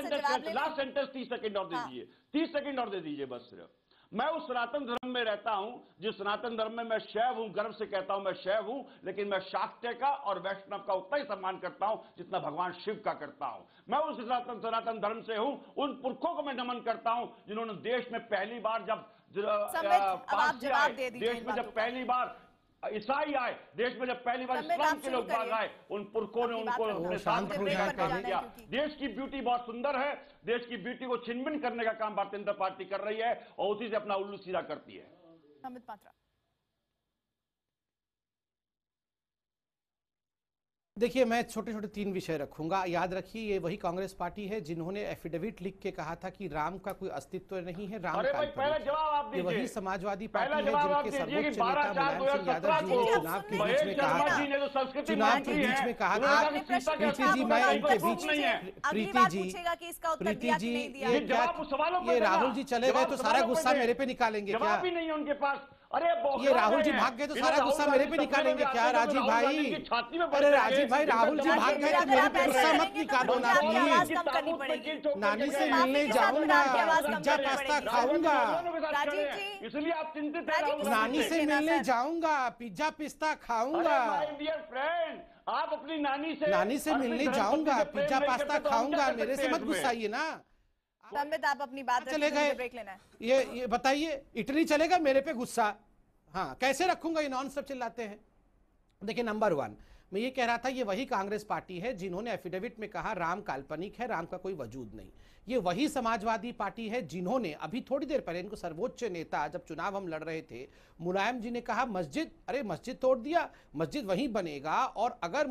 सेंटेंस 30 सेकंड और दे दीजिए, 30 सेकंड और दे दीजिए बस सिर्फ। मैं उस सनातन धर्म में रहता हूं जिस सनातन धर्म में मैं शैव हूं, गर्व से कहता हूं मैं शैव हूं, लेकिन मैं शाक्य का और वैष्णव का उतना ही सम्मान करता हूं जितना भगवान शिव का करता हूं। मैं उस सनातन धर्म से हूं, उन पुरखों को मैं नमन करता हूं जिन्होंने देश में पहली बार जब देश में जब पहली बार ईसाई आए, देश में जब पहली बार इस्लाम के लोग बाग आए, उन पुरखों ने उनको अपने साथ किया। देश की ब्यूटी बहुत सुंदर है, देश की ब्यूटी को छिनबिन करने का काम भारतीय जनता पार्टी कर रही है और उसी से अपना उल्लू सीधा करती है। अमित पात्रा, देखिए, मैं छोटे छोटे 3 विषय रखूंगा। याद रखिए, ये वही कांग्रेस पार्टी है जिन्होंने एफिडेविट लिख के कहा था कि राम का कोई अस्तित्व नहीं है, राम काल्पनिक। ये वही समाजवादी पार्टी है जिनके सर्वोच्च नेता मुलायम सिंह यादव जी ने चुनाव के बीच में कहा था, प्रीति जी, मैं इनके बीच, प्रीति जी, ये राहुल जी चले गए तो सारा गुस्सा मेरे पे निकालेंगे क्या? उनके पास ये राहुल जी भाग गए तो सारा गुस्सा मेरे पे निकालेंगे क्या? राजीव भाई, अरे राजीव भाई, राहुल जी भाग गए तो मेरे पे गुस्सा मत निकालो ना प्लीज। नानी से मिलने जाऊंगा, पिज्जा पास्ता खाऊंगा, इसलिए आप चिंतित हैं। नानी से मिलने जाऊंगा, पिज्जा पिस्ता खाऊंगा, आप अपनी नानी से मिलने जाऊंगा, पिज्जा पास्ता खाऊंगा, मेरे से मत गुस्साइए ना। संबित, आप अपनी बात चले गए, ब्रेक लेना है। ये बताइए, इटली चलेगा मेरे पे गुस्सा? हाँ, कैसे रखूंगा? ये नॉन स्टॉप चिल्लाते हैं। देखिए, नंबर 1 मैं ये कह रहा था, ये वही कांग्रेस पार्टी है जिन्होंने एफिडेविट में कहा राम काल्पनिक है, राम का कोई वजूद नहीं। ये वही समाजवादी पार्टी है जिन्होंने अभी थोड़ी देर पहले, इनको सर्वोच्च नेता, जब चुनाव हम लड़ रहे थे, मुलायम जी ने कहा मस्जिद, अरे मस्जिद तोड़ दिया, मस्जिद वहीं बनेगा, और अगर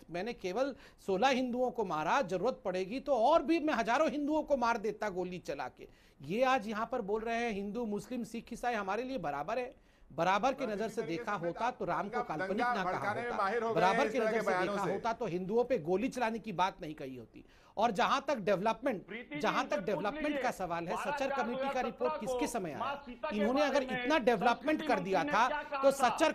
मैंने केवल 16 हिंदुओं को मारा, जरूरत पड़ेगी तो और भी मैं हजारों हिंदुओं को मार देता गोली चला के। ये आज यहाँ पर बोल रहे हैं हिंदू, मुस्लिम, सिख, ईसाई हमारे लिए बराबर है। बराबर की नजर से देखा होता तो राम को काल्पनिक ना कहा होता, बराबर की नजर से देखा होता तो हिंदुओं पे गोली चलाने की बात नहीं कही होती। और जहां तक डेवलपमेंट का सवाल है, सच्चर कमेटी का रिपोर्ट किसके समय आया? इन्होंने अगर इतना डेवलपमेंट कर दिया था तो सच्चर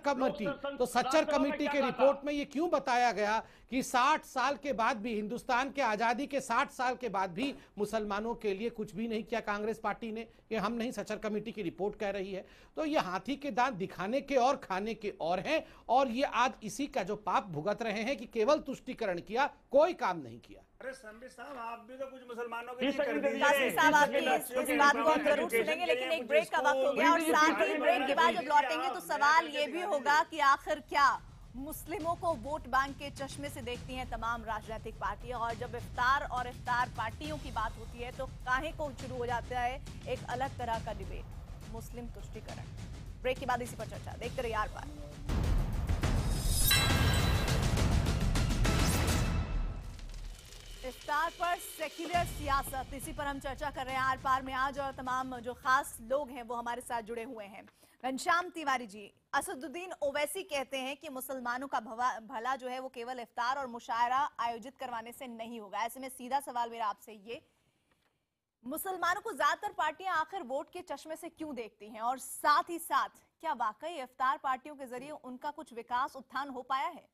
कमेटी के रिपोर्ट में ये क्यों बताया गया कि 60 साल के बाद भी, हिंदुस्तान के आजादी के 60 साल के बाद भी मुसलमानों के लिए कुछ भी नहीं किया कांग्रेस पार्टी ने? ये हम नहीं, सच्चर कमेटी की रिपोर्ट कह रही है। तो ये हाथी के दांत दिखाने के और खाने के और हैं, और ये आज इसी का जो पाप भुगत रहे हैं कि केवल तुष्टीकरण किया, कोई काम नहीं किया। अरे संबित साहब, आप भी तो कुछ मुसलमानों के इस बात को हम जरूर सुनेंगे, लेकिन एक ब्रेक का वक्त हो गया, और साथ ही ब्रेक के बाद जब लौटेंगे तो सवाल ये भी होगा कि आखिर क्या मुस्लिमों को वोट बैंक के चश्मे से देखती हैं तमाम राजनीतिक पार्टियां, और जब इफ्तार और इफ्तार पार्टियों की बात होती है तो काहे को शुरू हो जाता है एक अलग तरह का डिबेट, मुस्लिम तुष्टीकरण। ब्रेक के बाद इसी पर चर्चा, देखते रहिए आर पार। इफ्तार पर सेक्युलर सियासत, इसी पर हम चर्चा कर रहे हैं आर पार में आज, और तमाम जो खास लोग हैं वो हमारे साथ जुड़े हुए हैं। घनश्याम तिवारी जी, असदुद्दीन ओवैसी कहते हैं कि मुसलमानों का भला जो है वो केवल इफ्तार और मुशायरा आयोजित करवाने से नहीं होगा। ऐसे में सीधा सवाल मेरा आपसे ये, मुसलमानों को ज्यादातर पार्टियां आखिर वोट के चश्मे से क्यों देखती हैं, और साथ ही साथ क्या वाकई इफ्तार पार्टियों के जरिए उनका कुछ विकास उत्थान हो पाया है?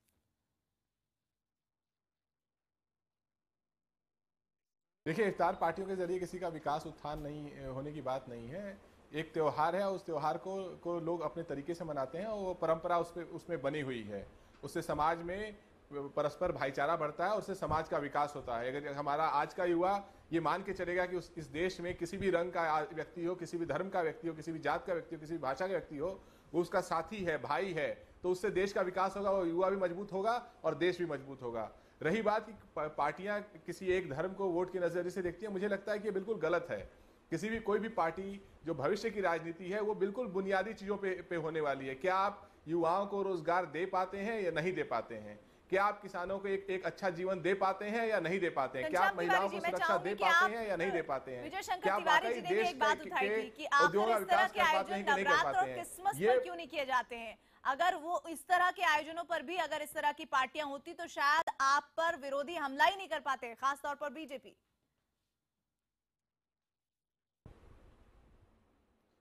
देखिए, इफ्तार पार्टियों के जरिए किसी का विकास उत्थान नहीं होने की बात नहीं है। एक त्यौहार है, उस त्यौहार को लोग अपने तरीके से मनाते हैं, और वो परंपरा उसमें बनी हुई है। उससे समाज में परस्पर भाईचारा बढ़ता है, उससे समाज का विकास होता है। अगर हमारा आज का युवा ये मान के चलेगा कि इस देश में किसी भी रंग का व्यक्ति हो, किसी भी धर्म का व्यक्ति हो, किसी भी जात का व्यक्ति हो, किसी भी भाषा का व्यक्ति हो, वो उसका साथी है, भाई है, तो उससे देश का विकास होगा, वो युवा भी मजबूत होगा और देश भी मजबूत होगा। रही बात कि पार्टियां किसी एक धर्म को वोट के नजरिए से देखती हैं, मुझे लगता है कि ये बिल्कुल गलत है। कोई भी पार्टी जो भविष्य की राजनीति है वो बिल्कुल बुनियादी चीजों पे होने वाली है। क्या आप युवाओं को रोजगार दे पाते हैं या नहीं दे पाते हैं? क्या आप किसानों को एक अच्छा जीवन दे पाते हैं या नहीं दे पाते हैं? क्या आप महिलाओं को सुरक्षा दे पाते हैं या नहीं दे पाते हैं? क्या वाकई देश के उद्योगों का विकास कर पाते हैं कि नहीं कर पाते हैं? ये क्यों नहीं किए जाते हैं? अगर वो इस तरह के आयोजनों पर भी अगर इस तरह की पार्टियां होती तो शायद आप पर विरोधी हमला ही नहीं कर पाते, खासतौर पर बीजेपी।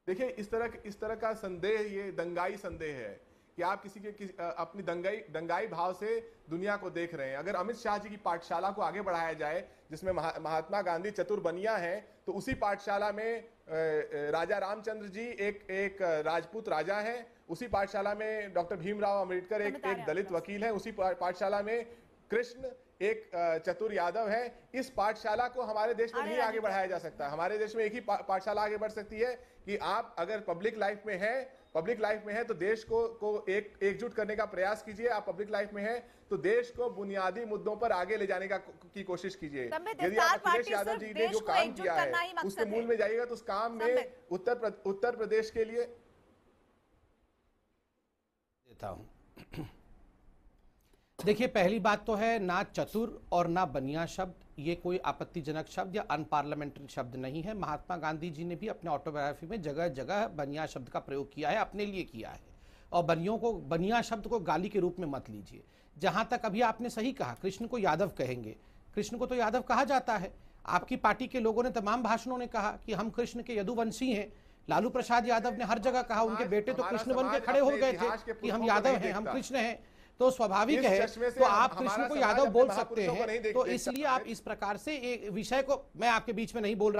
देखिए, इस तरह का संदेह ये दंगाई संदेह है कि आप अपनी दंगाई भाव से दुनिया को देख रहे हैं। अगर अमित शाह जी की पाठशाला को आगे बढ़ाया जाए, जिसमें महात्मा गांधी चतुर बनिया हैं, तो उसी पाठशाला में राजा रामचंद्र जी एक राजपूत राजा हैं, उसी पाठशाला में डॉक्टर भीमराव अंबेडकर एक दलित वकील हैं, उसी पाठशाला में कृष्ण एक चतुर यादव है। इस पाठशाला को हमारे देश में नहीं आगे बढ़ाया जा सकता। हमारे देश में एक ही पाठशाला आगे बढ़ सकती है कि आप अगर पब्लिक लाइफ में है तो देश को एकजुट करने का प्रयास कीजिए। आप पब्लिक लाइफ में है तो देश को बुनियादी मुद्दों पर आगे ले जाने की कोशिश कीजिए। यदि आप अखिलेश यादव जी ने जो काम किया है उसके मूल में जाइएगा तो उस काम में उत्तर प्रदेश के लिए देता हूं। देखिए, पहली बात तो है, ना चतुर और ना बनिया शब्द ये कोई आपत्तिजनक शब्द या अनपार्लियामेंट्री शब्द नहीं है। महात्मा गांधी जी ने भी अपने ऑटोबायोग्राफी में जगह जगह बनिया शब्द का प्रयोग किया है, अपने लिए किया है। और बनिया शब्द को गाली के रूप में मत लीजिए। जहां तक अभी आपने सही कहा, कृष्ण को यादव कहेंगे, कृष्ण को तो यादव कहा जाता है। आपकी पार्टी के लोगों ने तमाम भाषणों में कहा कि हम कृष्ण के यदुवंशी हैं। लालू प्रसाद यादव ने हर जगह कहा, उनके बेटे तो कृष्ण बन के खड़े हो गए थे कि हम यादव हैं, हम कृष्ण हैं। तो स्वाभाविक है, तो आप कृष्ण को यादव बोल सकते हैं। तो इसलिए आप इस प्रकार से एक विषय को, मैं आपके बीच में नहीं बोल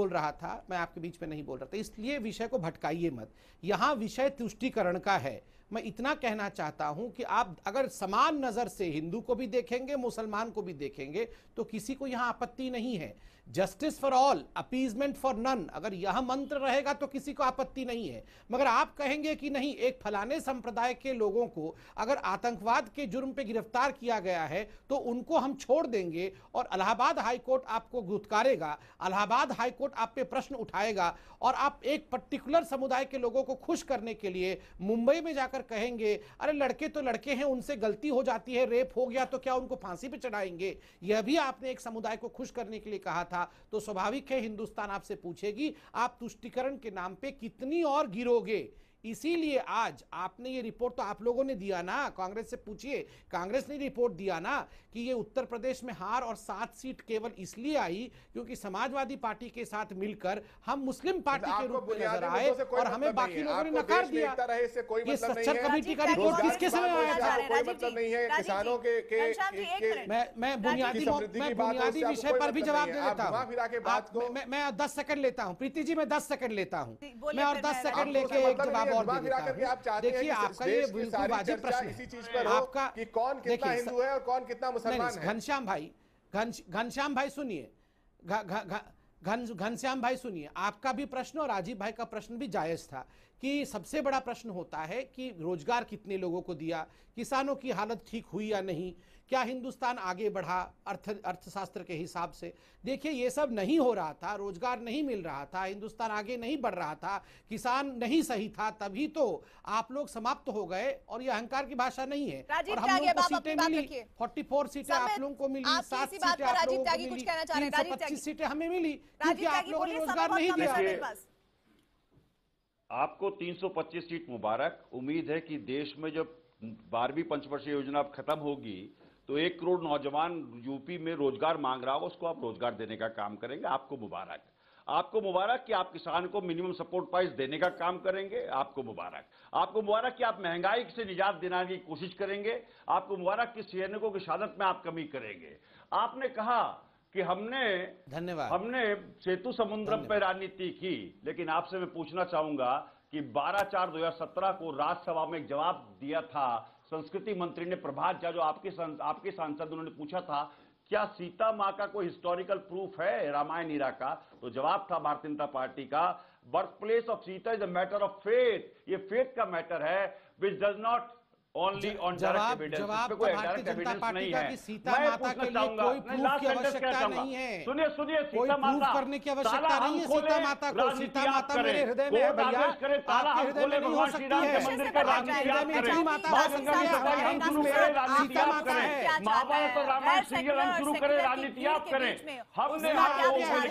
रहा था, इसलिए विषय को भटकाइए मत। यहां विषय तुष्टीकरण का है। मैं इतना कहना चाहता हूं कि आप अगर समान नजर से हिंदू को भी देखेंगे, मुसलमान को भी देखेंगे, तो किसी को यहां आपत्ति नहीं है। Justice for all, appeasement for none, अगर यह मंत्र रहेगा तो किसी को आपत्ति नहीं है। मगर आप कहेंगे कि नहीं, एक फलाने संप्रदाय के लोगों को अगर आतंकवाद के जुर्म पे गिरफ्तार किया गया है तो उनको हम छोड़ देंगे, और इलाहाबाद हाईकोर्ट आपको धुतकारेगा, इलाहाबाद हाईकोर्ट आप पे प्रश्न उठाएगा, और आप एक पर्टिकुलर समुदाय के लोगों को खुश करने के लिए मुंबई में जाकर कहेंगे अरे लड़के तो लड़के हैं, उनसे गलती हो जाती है, रेप हो गया तो क्या उनको फांसी पे चढ़ाएंगे, यह भी आपने एक समुदाय को खुश करने के लिए कहा था। तो स्वाभाविक है हिंदुस्तान आपसे पूछेगी आप तुष्टीकरण के नाम पे कितनी और गिरोगे। इसीलिए आज आपने ये रिपोर्ट तो आप लोगों ने दिया ना, कांग्रेस से पूछिए, कांग्रेस ने रिपोर्ट दिया ना कि ये उत्तर प्रदेश में हार और 7 सीट केवल इसलिए आई क्योंकि समाजवादी पार्टी के साथ मिलकर हम मुस्लिम पार्टी के रूप में नजर आए और हमें बाकी लोगों ने नकार दिया। ये सच्चर कमेटी का रिपोर्ट किसके समय आया था? मैं बुनियादी विषय पर भी जवाब दे देता हूँ। मैं 10 सेकंड लेता हूँ, प्रीति जी, मैं 10 सेकंड लेता हूँ, मैं और 10 सेकंड लेके एक जवाब और दे देता हूं। देखिए, आपका ये बिल्कुल वाजिब प्रश्न है आपका कि कौन कितना हिंदू है और कौन कितना मुसलमान है। घनश्याम भाई सुनिए, घनश्याम भाई सुनिए, आपका भी प्रश्न और राजीव भाई का प्रश्न भी जायज था कि सबसे बड़ा प्रश्न होता है कि रोजगार कितने लोगों को दिया, किसानों की हालत ठीक हुई या नहीं, क्या हिंदुस्तान आगे बढ़ा अर्थशास्त्र के हिसाब से। देखिए ये सब नहीं हो रहा था, रोजगार नहीं मिल रहा था, हिंदुस्तान आगे नहीं बढ़ रहा था, किसान नहीं सही था, तभी तो आप लोग समाप्त हो गए। और ये अहंकार की भाषा नहीं है। और हम लोगों को सीटें मिली, 44 सीटें आप लोगों को मिली, 7 सीटें आप लोगों को मिली, 325 सीटें हमें मिली, क्योंकि आप लोगों ने रोजगार नहीं दिया। आपको 325 सीट मुबारक। उम्मीद है कि देश में जब 12वीं पंचवर्षीय योजना अब खत्म होगी तो 1 करोड़ नौजवान यूपी में रोजगार मांग रहा होगा, उसको आप रोजगार देने का काम करेंगे। आपको मुबारक। आपको मुबारक कि आप किसान को मिनिमम सपोर्ट प्राइस देने का काम करेंगे। आपको मुबारक। आपको मुबारक कि आप महंगाई से निजात दिलाने की कोशिश करेंगे। आपको मुबारक कि सैनिकों की शहादत में आप कमी करेंगे। आपने कहा कि हमने सेतु समुद्रम पर राजनीति की, लेकिन आपसे मैं पूछना चाहूंगा कि 12/4/2017 को राज्यसभा में एक जवाब दिया था संस्कृति मंत्री ने, प्रभात झा जो आपके सांसद, उन्होंने पूछा था क्या सीता मां का कोई हिस्टोरिकल प्रूफ है रामायण ईरा का, तो जवाब था भारतीय जनता पार्टी का, birth place of Sita is a matter of faith. ये फेथ का मैटर है which does not only on direct evidence. जवाब भारतीय जनता पार्टी का कि सीता माता के लिए कोई प्रूफ की आवश्यकता नहीं है। सुनिए कोई प्रूफ करने की आवश्यकता नहीं है सीता माता को। सीता माता मेरे हृदय में है भैया, आपके हृदय में नहीं हो सकती है। आपके हृदय में इतनी माता हो सकती है, हमारे हिंदू में सीता माता है। महाभारत और रामायण सीरियल हम शुरू करें, राजनीति आप करें। हमने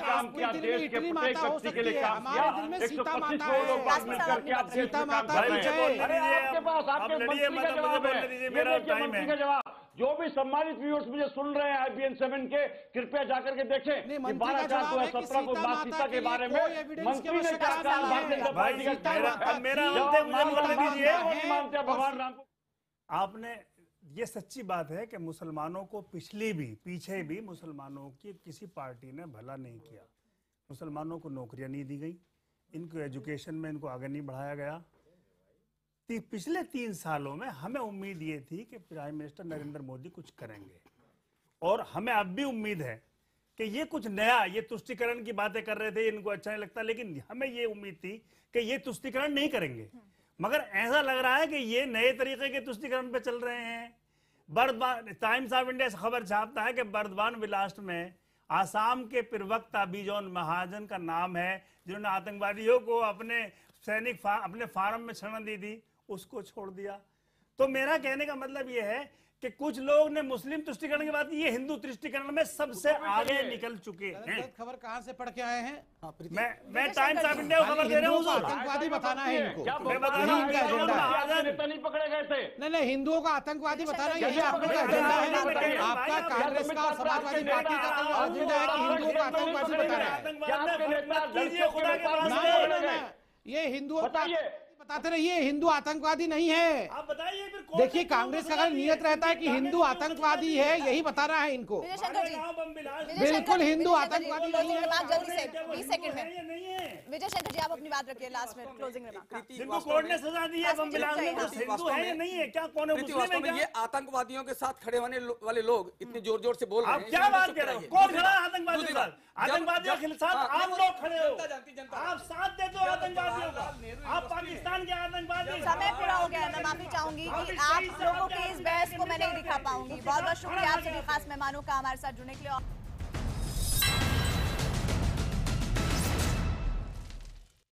काम किया, देश के प्रत्येक व्यक्ति के लिए काम किया। 125 करोड़ लोग मिलकर के आप सीता माता आपके पास आपके मेरा टाइम है। जवाब जो भी सम्मानित व्यूअर्स मुझे सुन रहे हैं IBN 7 के, कृपया जाकर के देखें कि 12/4/2017 को बात सीता के बारे में मंत्री ने क्या कहा। मेरा मानते भगवान राम को। आपने ये सच्ची बात है कि मुसलमानों को पीछे भी मुसलमानों की किसी पार्टी ने भला नहीं किया। मुसलमानों को नौकरियां नहीं दी गई, इनको एजुकेशन में इनको आगे नहीं बढ़ाया गया। पिछले 3 सालों में हमें उम्मीद ये थी कि प्राइम मिनिस्टर नरेंद्र मोदी कुछ करेंगे, और हमें अब भी उम्मीद है कि ये कुछ नया, ये तुष्टीकरण की बातें कर रहे थे, इनको अच्छा नहीं लगता, लेकिन हमें ये उम्मीद थी कि ये तुष्टीकरण नहीं करेंगे। मगर ऐसा लग रहा है कि ये नए तरीके के तुष्टीकरण पे चल रहे हैं। बर्दवान टाइम्स ऑफ इंडिया से खबर छापता है कि बर्दवान विलास में आसाम के प्रवक्ता बिजोन महाजन का नाम है, जिन्होंने आतंकवादियों को अपने अपने फार्म में शरण दी थी, उसको छोड़ दिया। तो मेरा कहने का मतलब यह है कि कुछ लोग ने मुस्लिम तुष्टीकरण की बात, ये हिंदू तुष्टीकरण में सबसे आगे निकल चुके हैं। खबर कहां से पढ़ के आए हैं? मैं टाइम्स ऑफ इंडिया को खबर दे रहा हूँ। आतंकवादी बताना है इनको, मैं बता रहा हूँ नेता नहीं पकड़े गए थे। नहीं, हिंदुओं का आतंकवादी बताना यही आप लोग का एजेंडा है। आपका कांग्रेस का और समाजवादी पार्टी का एजेंडा है कि हिंदुओं को आतंकवादी बताना है। ये हिंदुओं का बताते रहिए, हिंदू आतंकवादी नहीं है। आप बताइए फिर। देखिए कांग्रेस का अगर नियत रहता है कि हिंदू आतंकवादी है, यही बता रहा है इनको। बिल्कुल हिंदू आतंकवादी नहीं है। जल्दी से 20 सेकंड में विजय शंकर जी आप अपनी बात रखिए लास्ट में क्लोजिंग रिमार्क। जिनको कोर्ट ने सजा दी है बमबिलास में, वो हिंदू है या नहीं है? क्या कौन है मुस्लिम है? ये आतंकवादियों के साथ खड़े होने वाले लोग इतने जोर जोर से बोल रहे हैं। आप क्या बात कर रहे हो? कौन खड़ा है आतंकवादियों के साथ? आतंकवादियों के साथ आप लोग खड़े हो, आप साथ देते हो आतंकवादियों का। आप पाकिस्तान के आतंकवादी। समय पूरा हो गया है, मैं माफी चाहूंगी कि आप लोगों के इस बहस को मैं नहीं दिखा पाऊंगी। बहुत बहुत शुक्रिया आप सभी खास मेहमानों का हमारे साथ जुड़ने के लिए।